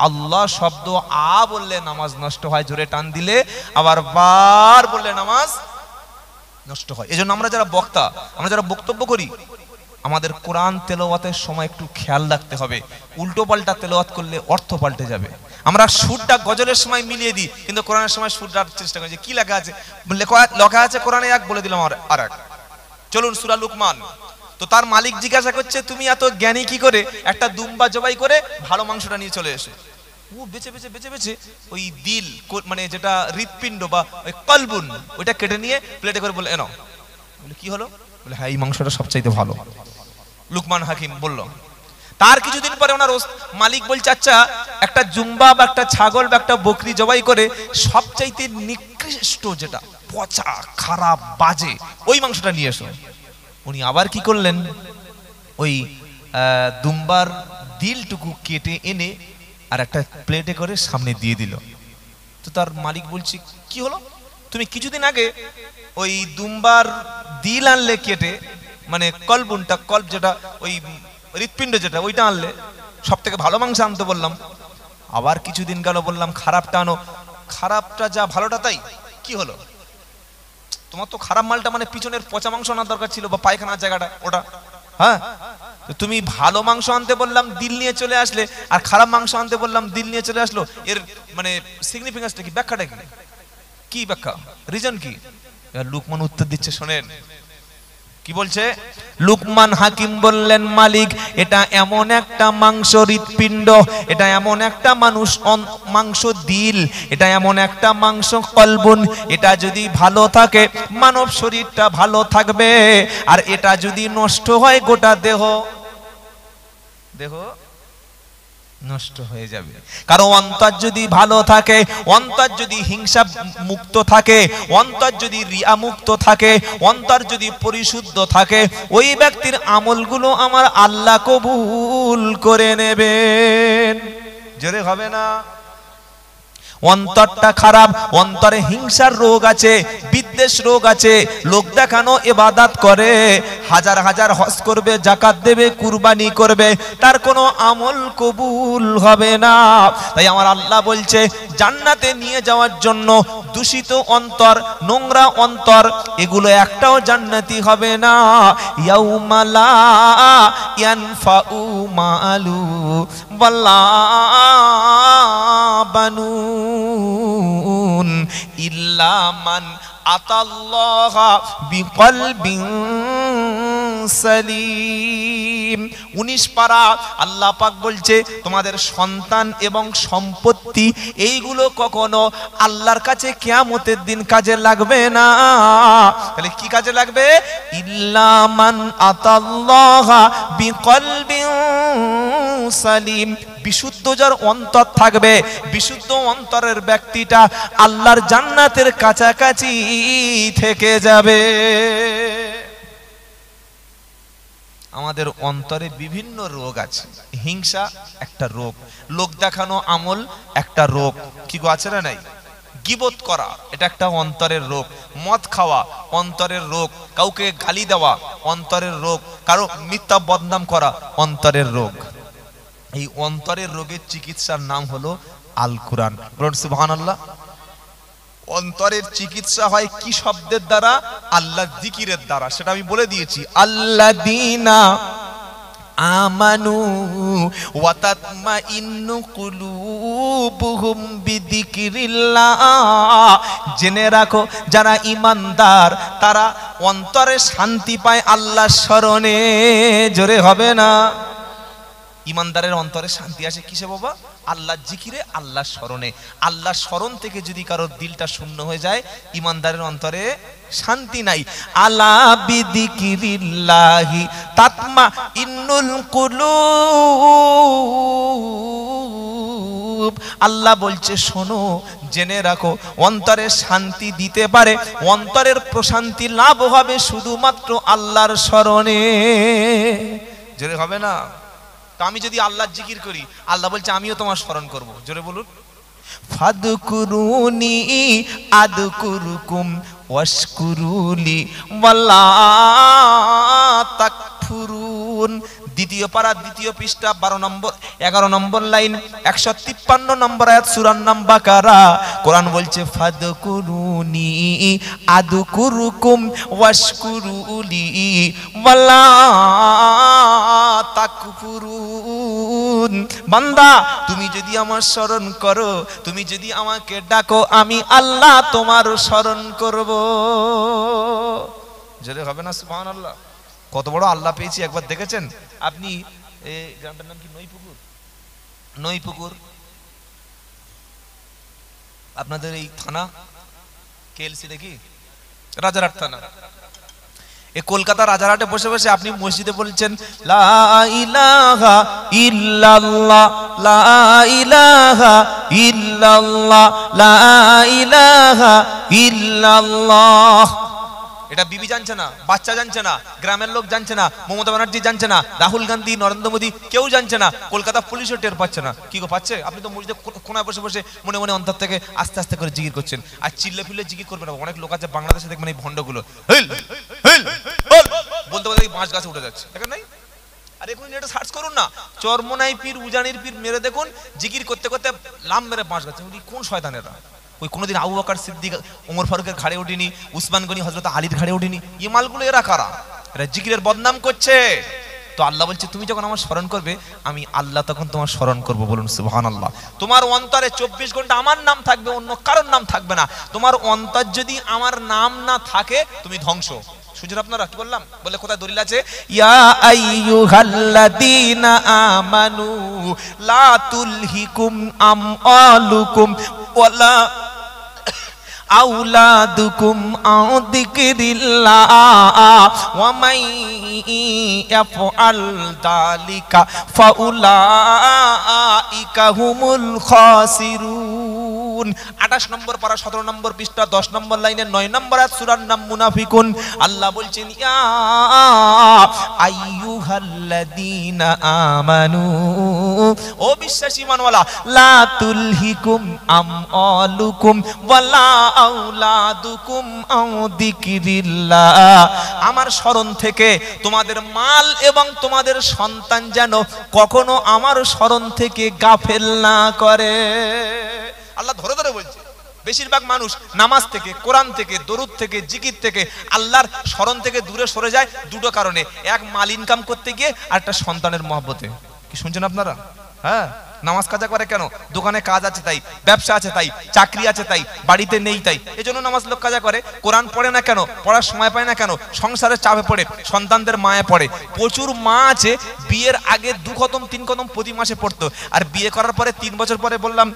আল্লাহ শব্দ আ বললে নামাজ নষ্ট হয়, জোরে টান দিলে, আবার বার বললে নামাজ নষ্ট হয়। এজন্য আমরা যারা বক্তা, আমরা যারা বক্তব্য করি, আমাদের কোরআন তেলাওয়াতের সময় একটু খেয়াল রাখতে হবে। উল্টো পাল্টা তেলাওয়াত করলে অর্থ পাল্টে যাবে। আমরা সুরটা গজলের সময় মিলিয়ে দিই, কিন্তু কোরআনের সময় সুরটার চেষ্টা করি যে কি লেখা আছে, লেখা আছে কোরআনে এক, বলে দিলাম আর এক। চলুন সূরা লুকমান। তো তার মালিক জিজ্ঞাসা করছে তুমি এত জ্ঞানী কি করে? একটা দুম্বা জবাই করে ভালো মাংসটা নিয়ে চলে এসে ও বেছে বেছে ওই দিল, মানে যেটা হৃৎপিণ্ড বা ওই কলবুন, ওইটা কেটে নিয়ে প্লেটে করে বলে এনো। বলে কি হলো? বলে হ্যাঁ, এই মাংসটা সবচাইতে ভালো। লুকমান হাকিম বলল। তার কিছুদিন পরে ওনার মালিক বলছে আচ্ছা, একটা জুম্বা বা একটা ছাগল বা একটা বকরি জবাই করে সবচাইতে নিকৃষ্ট, যেটা পচা খারাপ বাজে, ওই মাংসটা নিয়ে এসো। উনি আবার কি করলেন? ওই দুম্বার দিলটুকু কেটে এনে আর একটা প্লেটে করে সামনে দিয়ে দিল। তো তার মালিক বলছে কি হলো? তুমি কিছুদিন আগে ওই দুম্বার দিল আনলে কেটে, মানে কলবুনটা, কল্ব যেটা ওই হৃৎপিণ্ড যেটা, ওইটা আনলে, সব থেকে ভালো মাংস আনতে বললাম। আবার কিছুদিন গেল, বললাম খারাপটা আনো, খারাপটা যা ভালোটা তাই। কি হলো? তোমার তো খারাপ মালটা মানে পিছনের পচা মাংস আনার দরকার ছিল, বা পায়খানার জায়গাটা ওটা। হ্যাঁ, তুমি ভালো মাংস আনতে বললাম, দিল নিয়ে চলে আসলে, আর খারাপ মাংস আনতে বললাম, দিল নিয়ে চলে আসলো। এর মানে সিগনিফিকেন্সটা কি? ব্যাখ্যাটা কি? কি ব্যাখ্যা, রিজন কি? লুকমান উত্তর দিচ্ছে, শোনেন কি বলছে। লুকমান হাকিম বললেন মালিক, এটা এমন একটা মাংস হৃৎপিণ্ড, এটা এমন একটা মাংস দিল, এটা এমন একটা মাংস কলবুন, এটা যদি ভালো থাকে মানব শরীরটা ভালো থাকবে, আর এটা যদি নষ্ট হয় গোটা দেহ নষ্ট হয়ে যাবে। কারণ অন্তর যদি ভালো থাকে, অন্তর যদি হিংসা মুক্ত থাকে, অন্তর যদি রিয়া মুক্ত থাকে, অন্তর যদি পরিশুদ্ধ থাকে, ওই ব্যক্তির আমলগুলো আমার আল্লাহ কবুল করে নেবেন। জোরে হবে না? অন্তরটা খারাপ, অন্তরে হিংসার রোগ আছে, বিদ্বেষ রোগ আছে, লোক দেখানো ইবাদত করে, হাজার হাজার হজ করবে, যাকাত দেবে, কুরবানি করবে, তার কোনো আমল কবুল হবে না। তাই আমার আল্লাহ বলছে জান্নাতে নিয়ে যাওয়ার জন্য দূষিত অন্তর, নোংরা অন্তর, এগুলো একটাও জান্নাতি হবে না। ইয়াউমা লা ইয়ানফাউ মালু ওয়ালা বানুন ইল্লা মান আতাল্লাহা বিকলবিন সালিম। 19 পারা আল্লাহ পাক বলছে তোমাদের সন্তান এবং সম্পত্তি এইগুলো কখনো আল্লাহর কাছে কিয়ামতের দিন কাজে লাগবে না। তাহলে কি কাজে লাগবে? ইল্লা মান আতাল্লাহা বিকলবিন সালিম, বিশুদ্ধ যার অন্তর থাকবে, বিশুদ্ধ অন্তরের ব্যক্তিটা আল্লাহর জান্নাতের কাছাকাছি থেকে যাবে। আমাদের অন্তরে বিভিন্ন রোগ আছে। হিংসা একটা রোগ, লোক দেখানো আমল একটা রোগ, কি গো আছে না নাই? গীবত করা এটা একটা অন্তরের রোগ, মদ খাওয়া অন্তরের রোগ, কাউকে গালি দেওয়া অন্তরের রোগ, কারো মিথ্যা বদনাম করা অন্তরের রোগ। এই অন্তরের রোগের চিকিৎসার নাম হলো আল কুরআন। বলুন সুবহানাল্লাহ। অন্তরের চিকিৎসা হয় কি শব্দের দ্বারা? আল্লাহর জিকিরের দ্বারা। সেটা আমি বলে দিয়েছি, আল্লাযীনা আমানু ওয়া তাতমাইন্নু কুলুবুহুম বিযিকরিল্লাহ। জেনে রাখো যারা ঈমানদার তারা অন্তরে শান্তি পায় আল্লাহর স্মরণে। জোরে হবে না? ঈমানদারের অন্তরে শান্তি আসে কিসে বাবা? আল্লাহর জিকিরে, আল্লাহর স্মরণে। আল্লাহর স্মরণ থেকে যদি কারোর দিলটা শূন্য হয়ে যায়, ইমানদারের অন্তরে শান্তি নাই। আলা বিযিকিরিল্লাহি তাতমাইন্নুল কুলুব। আল্লাহ বলছে শোনো, জেনে রাখো, অন্তরে শান্তি দিতে পারে, অন্তরের প্রশান্তি লাভ হবে শুধুমাত্র আল্লাহর স্মরণে। জোরে হবে না? তো আমি যদি আল্লাহর জিকির করি, আল্লাহ বলছে আমিও তোমার স্মরণ করব। জোরে বলুন, ফাদকুরুনি আদকুরুকুম ওয়াশকুরুলি ওয়ালা তাকফুরুন। দ্বিতীয় পারা, দ্বিতীয় পৃষ্ঠা, 11 নম্বর লাইন, 153 নম্বর আয়াত, সূরার নাম বাকারা। কোরআন বলছে ফাদকুরুনি আদকুরুকুম ওয়াশকুরুলি ওয়ালা তাকফুরুন। বান্দা, তুমি যদি আমার স্মরণ করো, তুমি যদি আমাকে ডাকো, আমি আল্লাহ তোমার স্মরণ করব। জোরে হবে না সুবহানাল্লাহ? কত বড় আল্লাহ পেয়েছি একবার দেখেছেন আপনি? এই গ্রামটার নাম কি? নইপুকুর। নইপুকুর আপনাদের এই থানা কেএলসি নাকি? রাজারহাট থানা। এই কলকাতা রাজারহাটে বসে বসে আপনি মসজিদে বলছেন লা ইলাহা ইল্লাল্লাহ, লা ইলাহা ইল্লাল্লাহ, লা ইলাহা ইল্লাল্লাহ। এটা বিবি জানছে না, বাচ্চা জানছে না, গ্রামের লোক জানছে না, মমতা ব্যানার্জি জানছে না, রাহুল গান্ধী, নরেন্দ্র মোদী কেউ জানছে না, কলকাতা পুলিশও টের পাচ্ছে না। কি গো পাচ্ছে? আপনি তো মসজিদে কোনায় বসে বসে মনে মনে অন্তর থেকে আস্তে আস্তে করে জিকির করছেন। আর চিল্লে ফিল্লে জিকির করবে না। অনেক লোক আছে বাংলাদেশে, দেখবেন এই ভণ্ডগুলো বলতে বলতে বাঁশ গাছে উঠে যাচ্ছে, দেখেন নাই? আর এখন এটা সার্চ করুন না, চরমোনাই পীর, উজানির পীর মেরে দেখুন, জিকির করতে করতে লাম মেরে বাঁশ গাছে। কোন শয়তানেরা? ওই কোনোদিন আবু বকর সিদ্দিক, ওমর ফারুকের ঘাড়ে ওঠেনি, উসমান গনি, হযরত আলীর ঘাড়ে ওঠেনি। এই মালগুলো এরা কারা? এরা জিকিরের বদনাম করছে। তো আল্লাহ বলছে তুমি যখন আমার স্মরণ করবে, আমি আল্লাহ তখন তোমার স্মরণ করব। বলুন সুবহানাল্লাহ। তোমার অন্তরে 24 ঘন্টা আমার নাম থাকবে, অন্য কারোর নাম থাকবে না। তোমার অন্তর যদি আমার নাম না থাকে, তুমি ধ্বংস। শুনছেন আপনারা কি বললাম? বলে কোথায় দলিল আছে? ইয়া আইয়ুহাল্লাযীনা আমানু লা তুলহিকুম আমওয়ালুকুম ওয়ালা আউলাদুকুম আন যিকিরিল্লাহ ওয়া মান ইয়াফআল যালিকা ফাউলাইকা হুমুল খাসিরুন। 28 নম্বর পারা, 17 নম্বর পৃষ্ঠা, 10 নম্বর লাইনে, 9 নম্বর আয়াত, সূরার নাম মুনাফিকুন। আল্লাহ বলছেন ইয়া আইয়ুহাল্লাযীনা আমানু, ও বিশ্বাসী মানওয়ালা, লা তুলহিকুম আমওয়ালুকুম ওয়ালা আউলাদুকুম আন যিকিরিল্লাহ। আমার স্মরণ থেকে তোমাদের মাল এবং তোমাদের সন্তান যেন কখনো আমার স্মরণ থেকে গাফেল না করে। আল্লাহ ধরে ধরে বলছে। বেশিরভাগ মানুষ নামাজ থেকে, কোরআন থেকে, দরুদ থেকে, জিকির থেকে, আল্লাহর স্মরণ থেকে দূরে সরে যায় দুটো কারণে। এক, মাল ইনকাম করতে গিয়ে, আর একটা সন্তানের মহব্বতে। কি শুনছেন আপনারা? হ্যাঁ, নামাজ কাজা করে কেন? দোকানে কাজ আছে তাই, ব্যবসা আছে তাই, চাকরি আছে তাই, বাড়িতে নেই তাই, এজন্য নামাজ লোক কাজা করে। কোরআন পড়ে না কেন? পড়ার সময় পায় না কেন? সংসারের চাপে পড়ে, সন্তানদের মায়ে পড়ে। প্রচুর মা আছে বিয়ের আগে 2 খতম 3 খতম প্রতি মাসে পড়তো, আর বিয়ে করার পরে 3 বছর পরে বললাম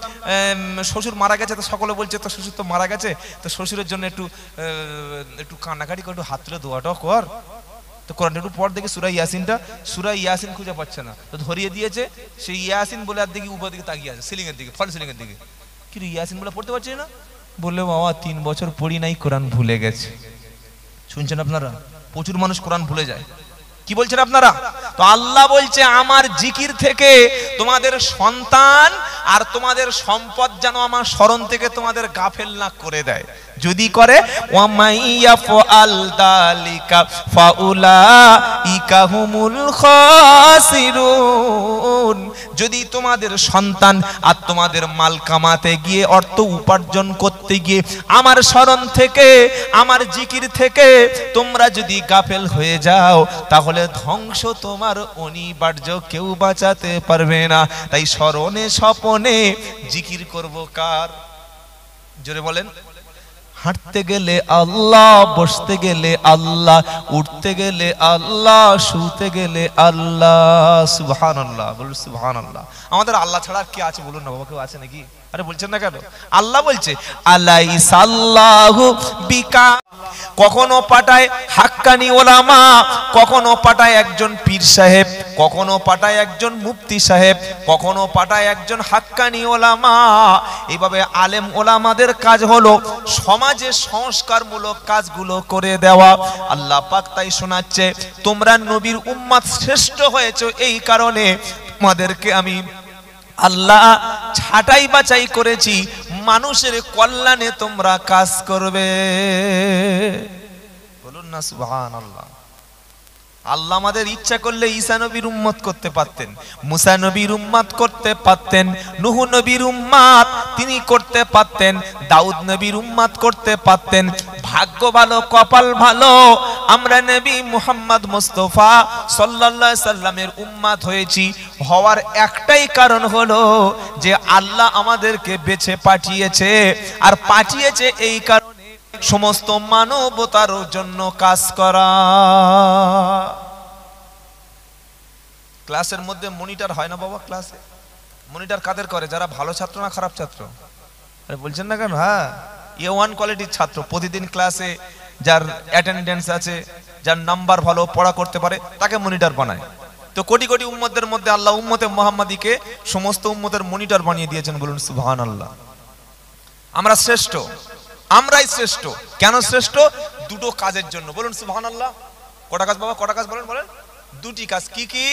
শ্বশুর মারা গেছে, তো সকলে বলছে তো শ্বশুর তো মারা গেছে, তো শ্বশুরের জন্য একটু কান্নাকাটি করে, একটু হাত তুলে দোয়াটাও কর। তো কোরআন একটু পর দেখে সূরা ইয়াসিনটা, সূরা ইয়াসিন খুঁজে পাচ্ছে না, তো ধরিয়ে দিয়েছে সেই ইয়াসিন বলে, আর দেখি উপর দিকে তাকিয়ে আছে, সিলিং এর দিকে, ফল সিলিং এর দিকে। কি রে ইয়াসিন বলে পড়তে পারছি না? বললে বাবা 3 বছর পড়ি নাই, কোরআন ভুলে গেছে। শুনছেন আপনারা? প্রচুর মানুষ কোরআন ভুলে যায়। কি বলছেন আপনারা? তো আল্লাহ বলছে আমার জিকির থেকে তোমাদের সন্তান আর তোমাদের সম্পদ যেন আমার স্মরণ থেকে তোমাদের গাফেল না করে দেয়। যদি করে, ওয়া মাইয়াফআল যালিকা ফাউলাইকা হুমুল খাসিরুন। যদি তোমাদের সন্তান আর তোমাদের মাল কামাতে গিয়ে, অর্থ উপার্জন করতে গিয়ে আমার স্মরণ থেকে, আমার জিকির থেকে তোমরা যদি গাফেল হয়ে যাও, তাহলে ধ্বংস তোমার অনিবার্য, কেউ বাঁচাতে পারবে না। তাই স্মরণে স্বপনে জিকির করব কার? জোরে বলেন। হাঁটতে গেলে আল্লাহ, বসতে গেলে আল্লাহ, উঠতে গেলে আল্লাহ, শুতে গেলে আল্লাহ। সুবহানাল্লাহ, বলুন সুবহানাল্লাহ। আমাদের আল্লাহ ছাড়া কি আছে বলুন না বাবা, কেউ আছে নাকি? আরে বলছেন না কেন? আল্লাহ বলছে আলাইসাল্লাহু বিকা। কখনো পাঠায় হাক্কানি ওলামা, কখনো পাঠায় একজন পীর সাহেব, কখনো পাঠায় একজন মুফতি সাহেব, কখনো পাঠায় একজন হাক্কানি ওলামা। এইভাবে আলেম ওলামাদের কাজ হলো সমাজে সংস্কারমূলক কাজগুলো করে দেওয়া। আল্লাহ পাক তাই শোনাচ্ছে, তোমরা নবীর উম্মত শ্রেষ্ঠ হয়েছে এই কারণে তোমাদেরকে আমি আল্লাহ ছাঁটাই বাছাই করেছি, মানুষের কল্যাণে তোমরা কাজ করবে। বলুন না সুবহানাল্লাহ। আল্লাহ আমাদের ইচ্ছা করলে ঈসা নবীর উম্মত করতে পারতেন, মুসা নবীর উম্মত করতে পারতেন, নূহ নবীর উম্মত তিনি করতে পারতেন, দাউদ নবীর উম্মত করতে পারতেন। ভাগ্য ভালো, কপাল ভালো, আমরা নবী মুহাম্মদ মুস্তাফা সাল্লাল্লাহু আলাইহি সাল্লামের উম্মত হয়েছি। হওয়ার একটাই কারণ হলো যে আল্লাহ আমাদেরকে বেছে পাঠিয়েছে, আর পাঠিয়েছে এই কারণে সমস্ত মানবতার জন্য কাজ করা। ক্লাসের মধ্যে মনিটর হয় না বাবা? ক্লাসে মনিটর কাদের করে? যারা ভালো ছাত্র না খারাপ ছাত্র? আরে বলছেন না কেন? হ্যাঁ, A1 কোয়ালিটির ছাত্র, প্রতিদিন ক্লাসে যার অ্যাটেন্ডেন্স আছে, যার নাম্বার ভালো, পড়া করতে পারে, তাকে মনিটর বানায়। তো কোটি কোটি উম্মতের মধ্যে আল্লাহ উম্মতে মুহাম্মাদিকে সমস্ত উম্মতের মনিটর বানিয়ে দিয়েছেন। বলুন সুবহানাল্লাহ। আমরা শ্রেষ্ঠ, আমরাই শ্রেষ্ঠ। কেন শ্রেষ্ঠ? দুটো কাজের জন্য। বলুন সুবহানাল্লাহ। কটা কাজ বাবা? কটা কাজ বলেন? বলেন দুটি কাজ। কি কি?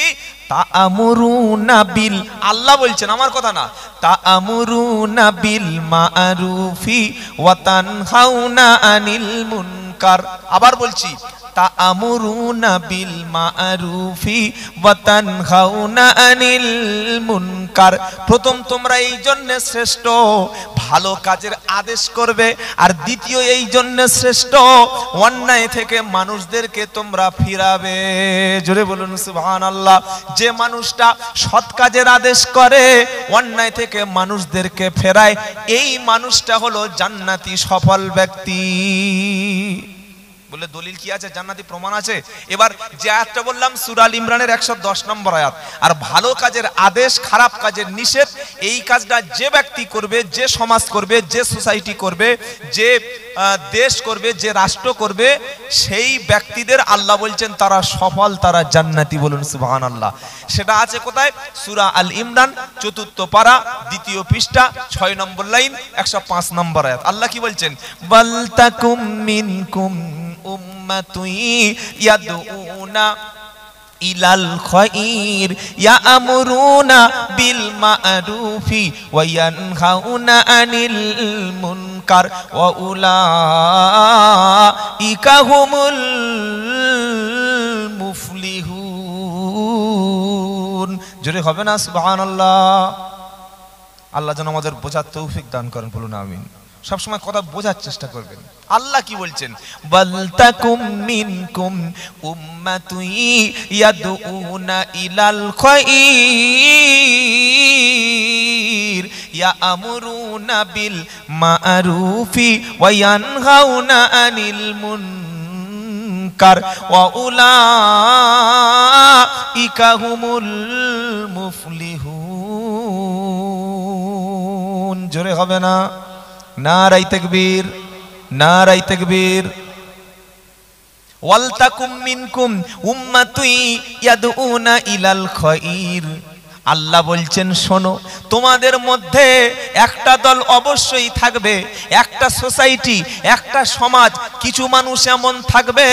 তা'আমুরুনা বিল, আল্লাহ বলছেন, আমার কথা না, তা'আমুরুনা বিল মা'রুফি ওয়া তানহাউনা আনিল মুনকার। আবার বলছি, তা'আমুরুনা বিল মা'রুফি ওয়া তানহাউনা আনিল মুনকার। প্রথম তোমরা এই জন্য শ্রেষ্ঠ, ভালো কাজের আদেশ করবে, আর দ্বিতীয় এই জন্য শ্রেষ্ঠ, অন্যায় থেকে মানুষদেরকে তোমরা ফিরাবে। জোরে বলুন সুবহানাল্লাহ। যে মানুষটা সৎ কাজের আদেশ করে, অন্যায় থেকে মানুষদেরকে ফেরায়, এই মানুষটা হলো জান্নাতি সফল ব্যক্তি। বলে দলিল কি আছে? জান্নাতি প্রমাণ আছে। এবার যে আয়াতটা বললাম সূরা আল ইমরানের 110 নম্বর আয়াত। আর ভালো কাজের আদেশ, খারাপ কাজের নিষেধ, এই কাজটা যে ব্যক্তি করবে, যে সমাজ করবে, যে সোসাইটি করবে, যে দেশ করবে, যে রাষ্ট্র করবে, সেই ব্যক্তিদের আল্লাহ বলছেন তারা সফল, তারা জান্নাতি। বলুন সুবহানাল্লাহ। সেটা আছে কোথায়? সূরা আল ইমরান 4 পারা 2 পৃষ্ঠা 6 নম্বর লাইন 105 নম্বর আয়াত। আল্লাহ কি বলছেন? বাল তাকুম মিনকুম উম্মাতুন ইয়াদউনা ইলাল খায়র ইয়ামুরুনা বিল মা'রুফি ওয়া ইয়ানহাউনা আনিল মুনকার ওয়া উলাইকা হুমুল মুফলিহুন। জোরে হবে না সুবহানাল্লাহ। আল্লাহ যেন আমাদের বোঝার তৌফিক দান করেন। বলুন আমিন। সবসময় কথা বোঝার চেষ্টা করবেন। আল্লাহ কি বলছেন? বাল তাকুম মিনকুম উম্মাতুন ইয়াদউনা ইলাল খায়র ইয়ামুরুনা বিল মা'রুফি ওয়া ইয়ানহাউনা আনিল মুনকার ওয়া উলাইকা হুমুল মুফলিহুন। জোরে হবে না? নারাই তাকবীর, নারাই তাকবীর। ওয়াল তাকুম মিনকুম উম্মাতুন ইয়াদউনা ইলাল খায়র। আল্লাহ বলছেন শোনো, তোমাদের মধ্যে একটা দল অবশ্যই থাকবে, একটা সোসাইটি, একটা সমাজ, কিছু মানুষ এমন থাকবে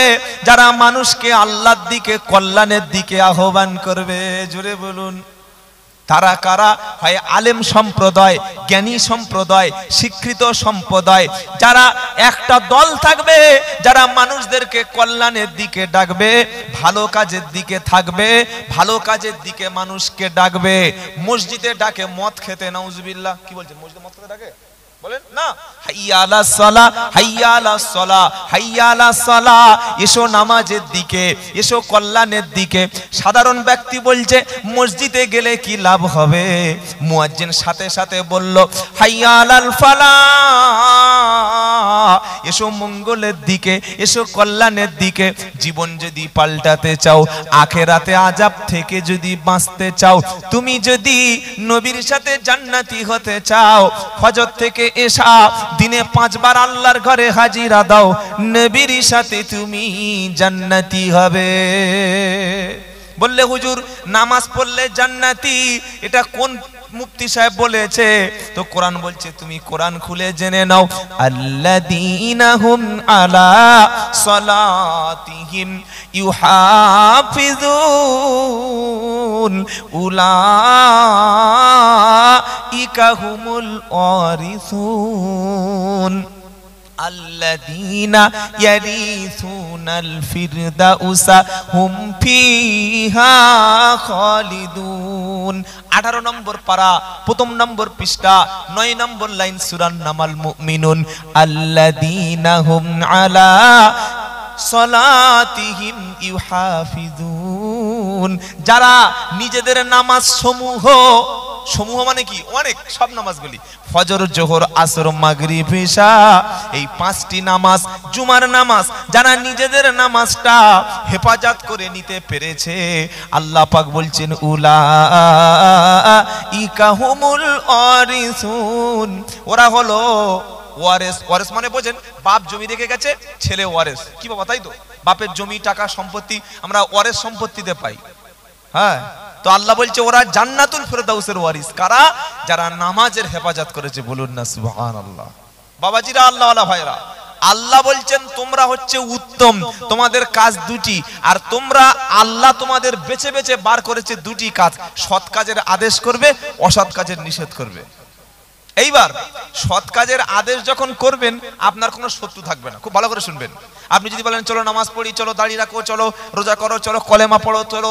যারা মানুষকে আল্লাহর দিকে, কল্যাণের দিকে আহ্বান করবে। জোরে বলুন। তারা কারা? হয় আলেম সম্প্রদায়, জ্ঞানী সম্প্রদায়, শিক্ষিত সম্প্রদায়। যারা একটা দল থাকবে যারা মানুষদেরকে কল্যাণের দিকে ডাকবে, ভালো কাজের দিকে থাকবে, ভালো কাজের দিকে মানুষকে ডাকবে। মসজিদে ডাকে মদ খেতে, নাউজুবিল্লাহ। কি বলছেন? মসজিদে মদ খেতে ডাকে? বলেন না, হাইয়া আলাস সালাহ, হাইয়া আলাস সালাহ, হাইয়া আলাস সালাহ। এসো নামাজের দিকে, এসো কল্যাণের দিকে। সাধারণ ব্যক্তি বলছে মসজিদে গেলে কি লাভ হবে? মুয়াজ্জিন সাথে সাথে বলল হাইয়া আলাল ফালাহ, এসো মঙ্গলের দিকে, এসো কল্যাণের দিকে। জীবন যদি পাল্টাতে চাও, আখেরাতে আযাব থেকে যদি বাঁচতে চাও, তুমি যদি নবীর সাথে জান্নাতি হতে চাও, ফজর থেকে এশা দিনে 5 বার আল্লাহর ঘরে হাজিরা দাও, নবীর সাথে তুমি জান্নাতি হবে। বললে হুজুর নামাজ পড়লে জান্নাতি, এটা কোন মুফতি সাহেব বলেছে? তো কোরআন বলছে, তুমি কোরআন খুলে জেনে নাও। আল্লাযীনা হুম আলা সালাতিহিম ইউহাফিজুন উলাইকা হুমুল ওয়ারিসুন আল্লাযীনা ইয়ারিসুনাল ফিরদাউসা হুম ফিহা খালিদুন। 18 নম্বর পারা, 1 নম্বর পৃষ্ঠা, 9 নম্বর লাইন, সূরা নামাল মুমিনুন। আল্লাযীনা হুম আলা সালাতিহিম ইউহাফিজুন, যারা নিজেদের নামাজ সমূহ মানে কি? অনেক, সব নামাজগুলি, ফজর, জোহর, আসর, মাগরিব, ইশা, এই 5টি নামাজ, জুমার নামাজ, যারা নিজেদের নামাজটা হেফাজত করে নিতে পেরেছে, আল্লাহ পাক বলছেন উলাইকা হুমুল ওয়ারিসুন, ওরা হলো ওয়ারেস। ওয়ারেস মানে বোঝেন, বাপ জমি রেখে গেছে, ছেলে ওয়ারেস। কি বাবা, তাই তো? বাপের জমি, টাকা, সম্পত্তি আমরা ওয়ারেস সম্পত্তিতে পাই। হ্যাঁ, তো আল্লাহ বলছে ওরা জান্নাতুল ফিরদাউসের ওয়ারিস। কারা? যারা নামাজের হেফাজত করেছে। বলুন না সুবহানাল্লাহ। বাবাজিরা, আল্লাহওয়ালা ভাইরা, আল্লাহ বলছেন তোমরা হচ্ছে উত্তম, তোমাদের কাজ 2টি, আর তোমরা, আল্লাহ তোমাদের বেছে বেছে বার করেছে 2টি কাজ, সৎ কাজের আদেশ করবে, অসৎ কাজের নিষেধ করবে। এইবার সৎ কাজের আদেশ যখন করবেন, আপনার কোনো শত্রু থাকবে না। খুব ভালো করে শুনবেন। আপনি যদি বলেন চলো নামাজ পড়ি, চলো দাড়ি রাখো, চলো রোজা করো, চলো কলেমা পড়ো, চলো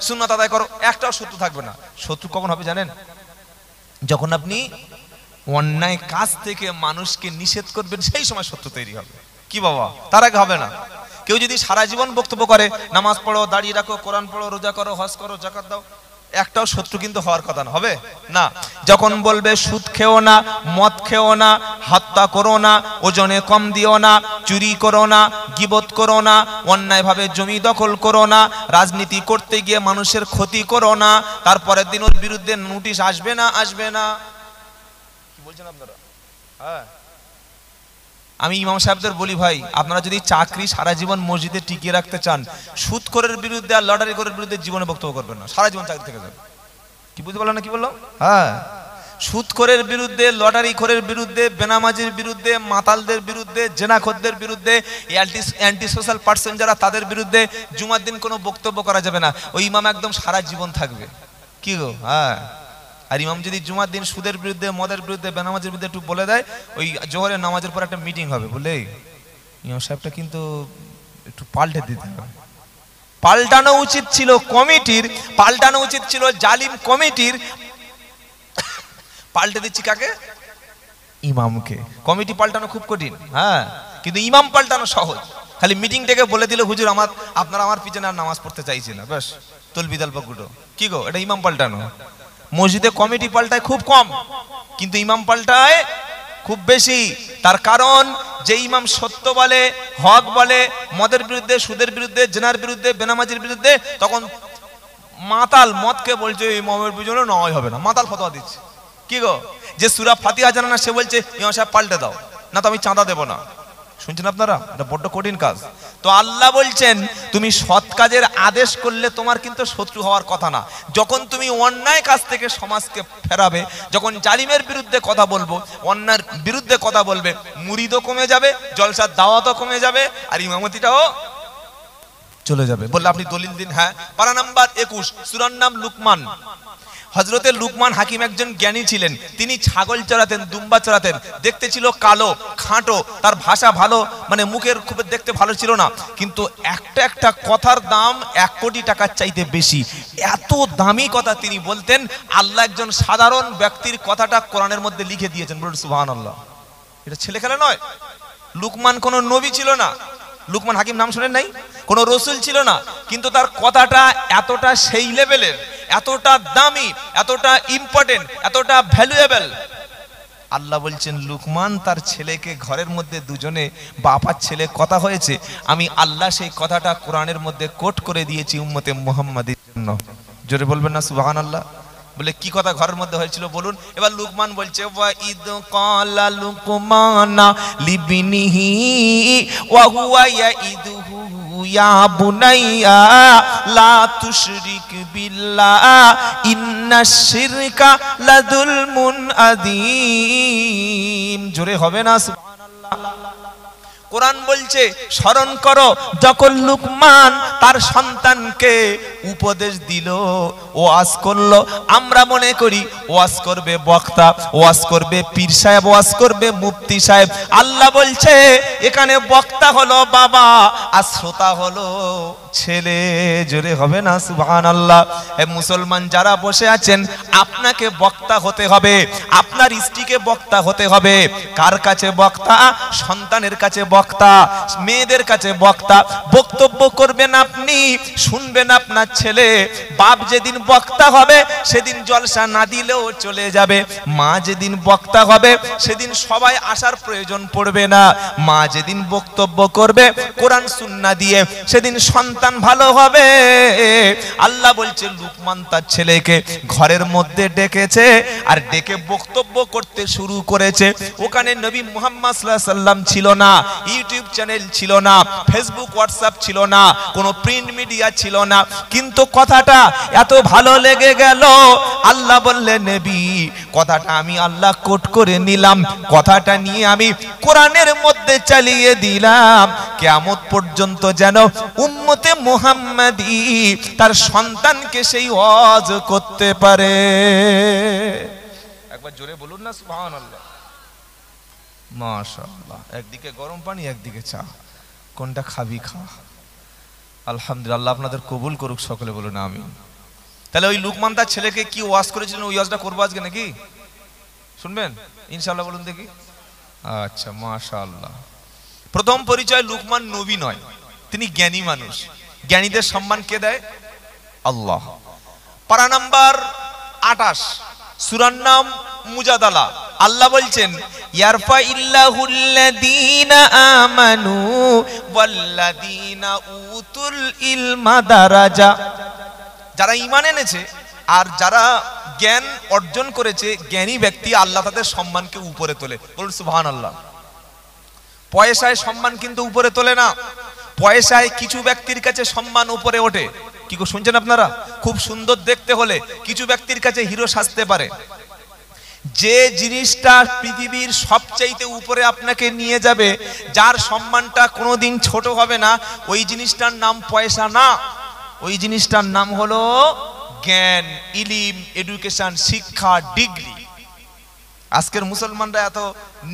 সুন্নাত আদায় করো, একটাও শত্রু থাকবে না। শত্রু কখন হবে জানেন? যখন আপনি অন্যায় কাজ থেকে মানুষকে নিষেধ করবেন, সেই সময় শত্রু তৈরি হবে। কি বাবা, তার আগে হবে না। কেউ যদি সারা জীবন বক্তব্য করে নামাজ পড়ো, দাড়ি রাখো, কোরআন পড়ো, রোজা করো, হজ করো, যাকাত দাও, একটাও শত্রু কিন্তু হওয়ার কথা না। হবে না। যখন বলবে সুদ খেও না, মদ খেও না, হত্যা করো না, ওজনে কম দিও না, চুরি করো না, গীবত করো না, অন্যায়ভাবে জমি দখল করো না, রাজনীতি করতে গিয়ে মানুষের ক্ষতি করো না, তারপরের দিন ওর বিরুদ্ধে নোটিশ আসবে না, আসবে না। কি বলছেন আপনারা? হ্যাঁ, আমি ইমাম সাহেবদের বলি, ভাই আপনারা যদি চাকরি সারা জীবন মসজিদে টিকিয়ে রাখতে চান, সুদখোরের বিরুদ্ধে আর লটারি করার বিরুদ্ধে জীবনে বক্তব্য করবেন না, সারা জীবন চাকরি থেকে যাবে। কি বুঝতে পারলাম না কি বললাম? হ্যাঁ, সুদখোরের বিরুদ্ধে, লটারিখোরের বিরুদ্ধে, বেনামাজির বিরুদ্ধে, মাতালদের বিরুদ্ধে, জেনাখোরদের বিরুদ্ধে, অ্যান্টি সোশ্যাল পার্সন যারা, তাদের বিরুদ্ধে জুমার দিন কোনো বক্তব্য করা যাবে না। ওই ইমাম একদম সারা জীবন থাকবে। কি গো? হ্যাঁ। আর ইমাম যদি জুমার দিন সুদের বিরুদ্ধে, মদের বিরুদ্ধে, বেনামাজের বিরুদ্ধে একটু বলে দেয়, ওই জোহরের নামাজের পর একটা মিটিং হবে, বলে ইমাম সাহেবটা কিন্তু একটু পাল্টে দিতে হবে। পাল্টানো উচিত ছিল কমিটির, পাল্টানো উচিত ছিল জালিম কমিটির, পাল্টে দিচ্ছি কাকে? ইমামকে। কমিটি পাল্টানো খুব কঠিন, হ্যাঁ, কিন্তু ইমাম পাল্টানো সহজ। খালি মিটিং থেকে বলে দিলে হুজুর আপনারা আমার পিছনে আর নামাজ পড়তে চাইছি না, ব্যাস তলবিদাল পাকুটো। কি গো, এটা ইমাম পাল্টানো। মসজিদে কমিটি পাল্টায় খুব কম, কিন্তু ইমাম পাল্টায় খুব বেশি। তার কারণ যে ইমাম সত্য বলে, হক বলে, মদের বিরুদ্ধে, সুদের বিরুদ্ধে, জেনার বিরুদ্ধে, বেনামাজির বিরুদ্ধে, তখন মাতাল মদকে বলছে ইমামের পিছনে নয় হবে না, মাতাল ফতোয়া দিচ্ছে। কি গো, যে সূরা ফাতিহা জানে না সে বলছে ইমাম সাহেব পাল্টে দাও, না তো আমি চাঁদা দেব না। শুনছেন আপনারা? এটা বড্ড কঠিন কাজ। তো আল্লাহ বলছেন তুমি সৎ কাজের আদেশ করলে তোমার কিন্তু শত্রু হওয়ার কথা না। যখন তুমি অন্যায় কাজ থেকে সমাজকে ফেরাবে, যখন জালিমের বিরুদ্ধে কথা বলবো, অন্যায়ের বিরুদ্ধে কথা বলবে, মুরিদও কমে যাবে, জলসার দাওয়াতও কমে যাবে, আর ইমামতিটাও চলে যাবে। বললে আপনি দলিল দিন। হ্যাঁ, পারা নাম্বার 21, সূরার নাম লুকমান। হযরতে লুকমান হাকিম একজন জ্ঞানী ছিলেন। তিনি ছাগল চড়াতেন, দুম্বা চড়াতেন। দেখতে ছিল কালো, খাঁটো, তার ভাষা ভালো, মানে মুখের খুব দেখতে ভালো ছিল না, কিন্তু একটা একটা কথার দাম 1 কোটি টাকার চাইতে বেশি। এত দামি কথা তিনি বলতেন। আল্লাহ একজন সাধারণ ব্যক্তির কথাটা কোরআনের মধ্যে লিখে দিয়েছেন। বলুন সুবহানাল্লাহ। এটা ছেলে খেলা নয়। লুকমান কোনো নবী ছিল না, লুকমান হাকিম নাম শুনেন নাই, কোনো রসুল ছিল না, কিন্তু তার কথাটা এতটা সেই লেভেলের, এতটা দামি, এতটা ইম্পর্টেন্ট, এতটা ভ্যালুয়েবল, আল্লাহ বলছেন লুকমান তার ছেলেকে ঘরের মধ্যে দুজনে বাপার ছেলে কথা হয়েছে, আমি আল্লাহ সেই কথাটা কোরআনের মধ্যে কোট করে দিয়েছি উম্মতে মুহাম্মাদের জন্য। জোরে বলবেন না সুবহানাল্লাহ। বলে কি কথা ঘরের মধ্যে হয়েছিল বলুন। এবার লুকমান বলছে ওয়া ইদ ক্বালা লুকমানা লিবনিহি ওয়া হুয়া ইয়াইদুহু ইয়া বুনাইয়া লা তুশরিক বিল্লাহ ইন্নাশ শিরকা লাযুলমুন আযীম। জোরে হবে না সুবহানাল্লাহ। কোরআন বলছে স্মরণ করো যখন লুকমান তার সন্তানকে উপদেশ দিল, ওয়াজ করলো। আমরা মনে করি ওয়াজ করবে বক্তা, ওয়াজ করবে পীর সাহেব, ওয়াজ করবে মুফতি সাহেব। আল্লাহ বলছে এখানে বক্তা হলো বাবা আর শ্রোতা হলো ছেলে। জোরে হবে না সুবহানাল্লাহ। মুসলমান যারা বসে আছেন, আপনাকে বক্তা হতে হবে, আপনার স্ত্রীকে বক্তা হতে হবে। কার কাছে বক্তা? সন্তানের কাছে বক্তা, মেয়েদের কাছে বক্তা। বক্তব্য করবেন আপনি, শুনবেন আপনার ছেলে। বাপ যেদিন বক্তা হবে সেদিন জলসা না দিলেও চলে যাবে। মা যেদিন বক্তা হবে সেদিন সবাই আসার প্রয়োজন পড়বে না। মা যেদিন বক্তব্য করবে কোরআন সুন্নাহ দিয়ে সেদিন সন্তান ভালো হবে। আল্লাহ বলছে লুকমান তার ছেলেকে ঘরের মধ্যে ডেকেছে আর ডেকে বক্তব্য করতে শুরু করেছে। ওখানে নবী মুহাম্মদ সাল্লাল্লাহু আলাইহি সাল্লাম ছিল না, ইউটিউব চ্যানেল ছিল না, ফেসবুক হোয়াটসঅ্যাপ ছিল না, কোনো প্রিন্ট মিডিয়া ছিল না। কিন্তু কথাটা এত ভালো লেগে গেল, আল্লাহ বললেন নবী কথাটা আমি আল্লাহ কোট করে নিলাম, কথাটা নিয়ে আমি কোরআনের মধ্যে চালিয়ে দিলাম। কিয়ামত পর্যন্ত যেন উম্মতে মুহাম্মাদি তার সন্তানকে সেই ওয়াজ করতে পারে। একবার জোরে বলুন না সুবহানাল্লাহ। মাশাআল্লাহ। একদিকে গরম পানি, একদিকে চা, কোনটা খাবি খা। আলহামদুলিল্লাহ, আপনাদের কবুল করুক সকলে, বলুন আমিন। তাহলে ওই লুকমান তার ছেলেকে কি ওয়াজ করেছিলেন, ওই ওয়াজটা করবো আজকে নাকি? শুনবেন ইনশাআল্লাহ, বলুন দেখি। আচ্ছা মাশাআল্লাহ। প্রথম পরিচয়, লুকমান নবী নয়, তিনি জ্ঞানী মানুষ। জ্ঞানীদের সম্মান কে দেয়? আল্লাহ। পারা নাম্বার 28, সূরার নাম মুজাদালা। আল্লাহ বলছেন ইয়ারফা ইল্লাহুল্লাযীনা আমানু ওয়াল্লাযীনা উতুল ইলমা দারাজা। যারা ঈমান এনেছে আর যারা জ্ঞান অর্জন করেছে, জ্ঞানী ব্যক্তি, আল্লাহ তাদের সম্মানকে উপরে তোলে। বলুন সুবহানাল্লাহ। পয়সায় সম্মান কিন্তু উপরে তোলে না। পয়সায় কিছু ব্যক্তির কাছে সম্মান উপরে ওঠে। কি শুনছেন আপনারা? খুব সুন্দর দেখতে হলে কিছু ব্যক্তির কাছে হিরো সাজতে পারে। যে জিনিসটা পৃথিবীর সবচাইতে উপরে আপনাকে নিয়ে যাবে, যার সম্মানটা কোনোদিন ছোট হবে না, ওই জিনিসটার নাম পয়সা না, ওই জিনিসটার নাম হলো জ্ঞান, ইলিম, এডুকেশন, শিক্ষা, ডিগ্রি। আজকের মুসলমানরা এত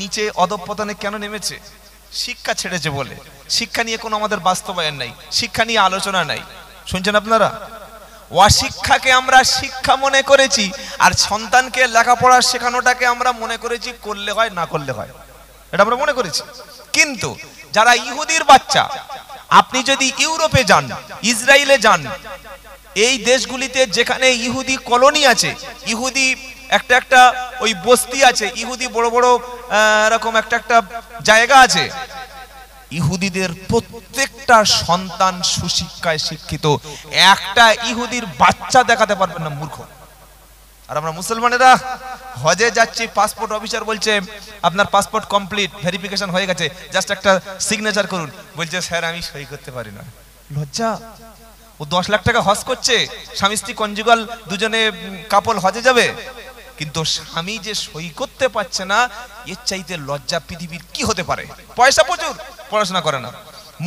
নিচে অধঃপতনে কেন নেমেছে? শিক্ষা ছেড়েছে বলে। শিক্ষা নিয়ে কোনো আমাদের বাস্তবায়ন নাই, শিক্ষা নিয়ে আলোচনা নাই। শুনছেন আপনারা? অশিক্ষাকে আমরা শিক্ষা মনে করেছি, আর সন্তানকে লেখাপড়া শেখানোটাকে আমরা মনে করেছি করলে হয় না করলে হয়, এটা আমরা মনে করেছি। কিন্তু যারা ইহুদির বাচ্চা, আপনি যদি ইউরোপে যান, ইসরায়েলে যান, এই দেশগুলিতে যেখানে ইহুদি কলোনি আছে, ইহুদি একটা একটা ওই বস্তি আছে, ইহুদি বড় বড় এরকম একটা একটা জায়গা আছে, ইহুদিদের প্রত্যেকটা সন্তান সুশিক্ষায় শিক্ষিত। একটা ইহুদির বাচ্চা দেখাতে পারবেন না, মূর্খ। আর আমরা মুসলমানেরা হজে যাচ্ছি, পাসপোর্ট অফিসার বলছে আপনার পাসপোর্ট কমপ্লিট, ভেরিফিকেশন হয়ে গেছে, জাস্ট একটা সিগনেচার করুন। বলছে স্যার আমি সই করতে পারি না। লজ্জা। ও 10 লাখ টাকা হজ করছে, স্বামী স্ত্রী কনজুগাল দুজনে কাপল হজে যাবে, কিন্তু স্বামী যে সই করতে পারছে না, এর চাইতে লজ্জা পৃথিবীর কি হতে পারে? পয়সা প্রচুর, পড়াশোনা করে না।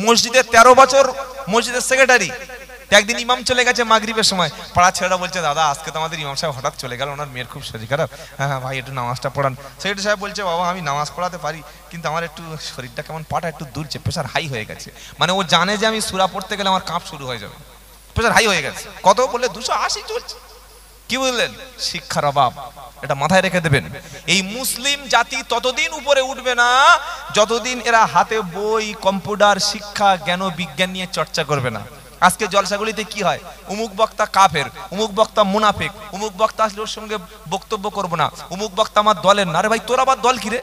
মসজিদে 13 বছর মসজিদের সেক্রেটারি। একদিন ইমাম চলে গেছে মাগরিবের সময়, পাড়া ছেলেরা বলছে দাদা আজকে তো আমাদের ইমাম সাহেব হঠাৎ চলে গেল, ওনার মেয়ের খুব শরীর খারাপ, হ্যাঁ ভাই একটু নামাজটা পড়ান। সেক্রেটারি সাহেব বলছে বাবা আমি নামাজ পড়াতে পারি, কিন্তু আমার একটু শরীরটা কেমন, পাটা একটু দুলছে, প্রেশার হাই হয়ে গেছে। মানে ও জানে যে আমি সূরা পড়তে গেলে আমার কাঁপ শুরু হয়ে যাবে, প্রেশার হাই হয়ে গেছে। কত বললে? 280 চলছে। কি বললেন? শিক্ষার অভাব, এটা মাথায় রেখে দেবেন। এই মুসলিম জাতি ততদিন উপরে উঠবে না যতদিন এরা হাতে বই, কম্পিউটার, শিক্ষা, জ্ঞান ও বিজ্ঞান নিয়ে চর্চা করবে না। আজকে জলসাগুলিতে কি হয়, অমুক বক্তা কাফের, অমুক বক্তা মুনাফিক, অমুক বক্তা আসলে ওর সঙ্গে বক্তব্য করব না, অমুক বক্তা আমার দলের না। আরে ভাই তোর আবার দল কি রে?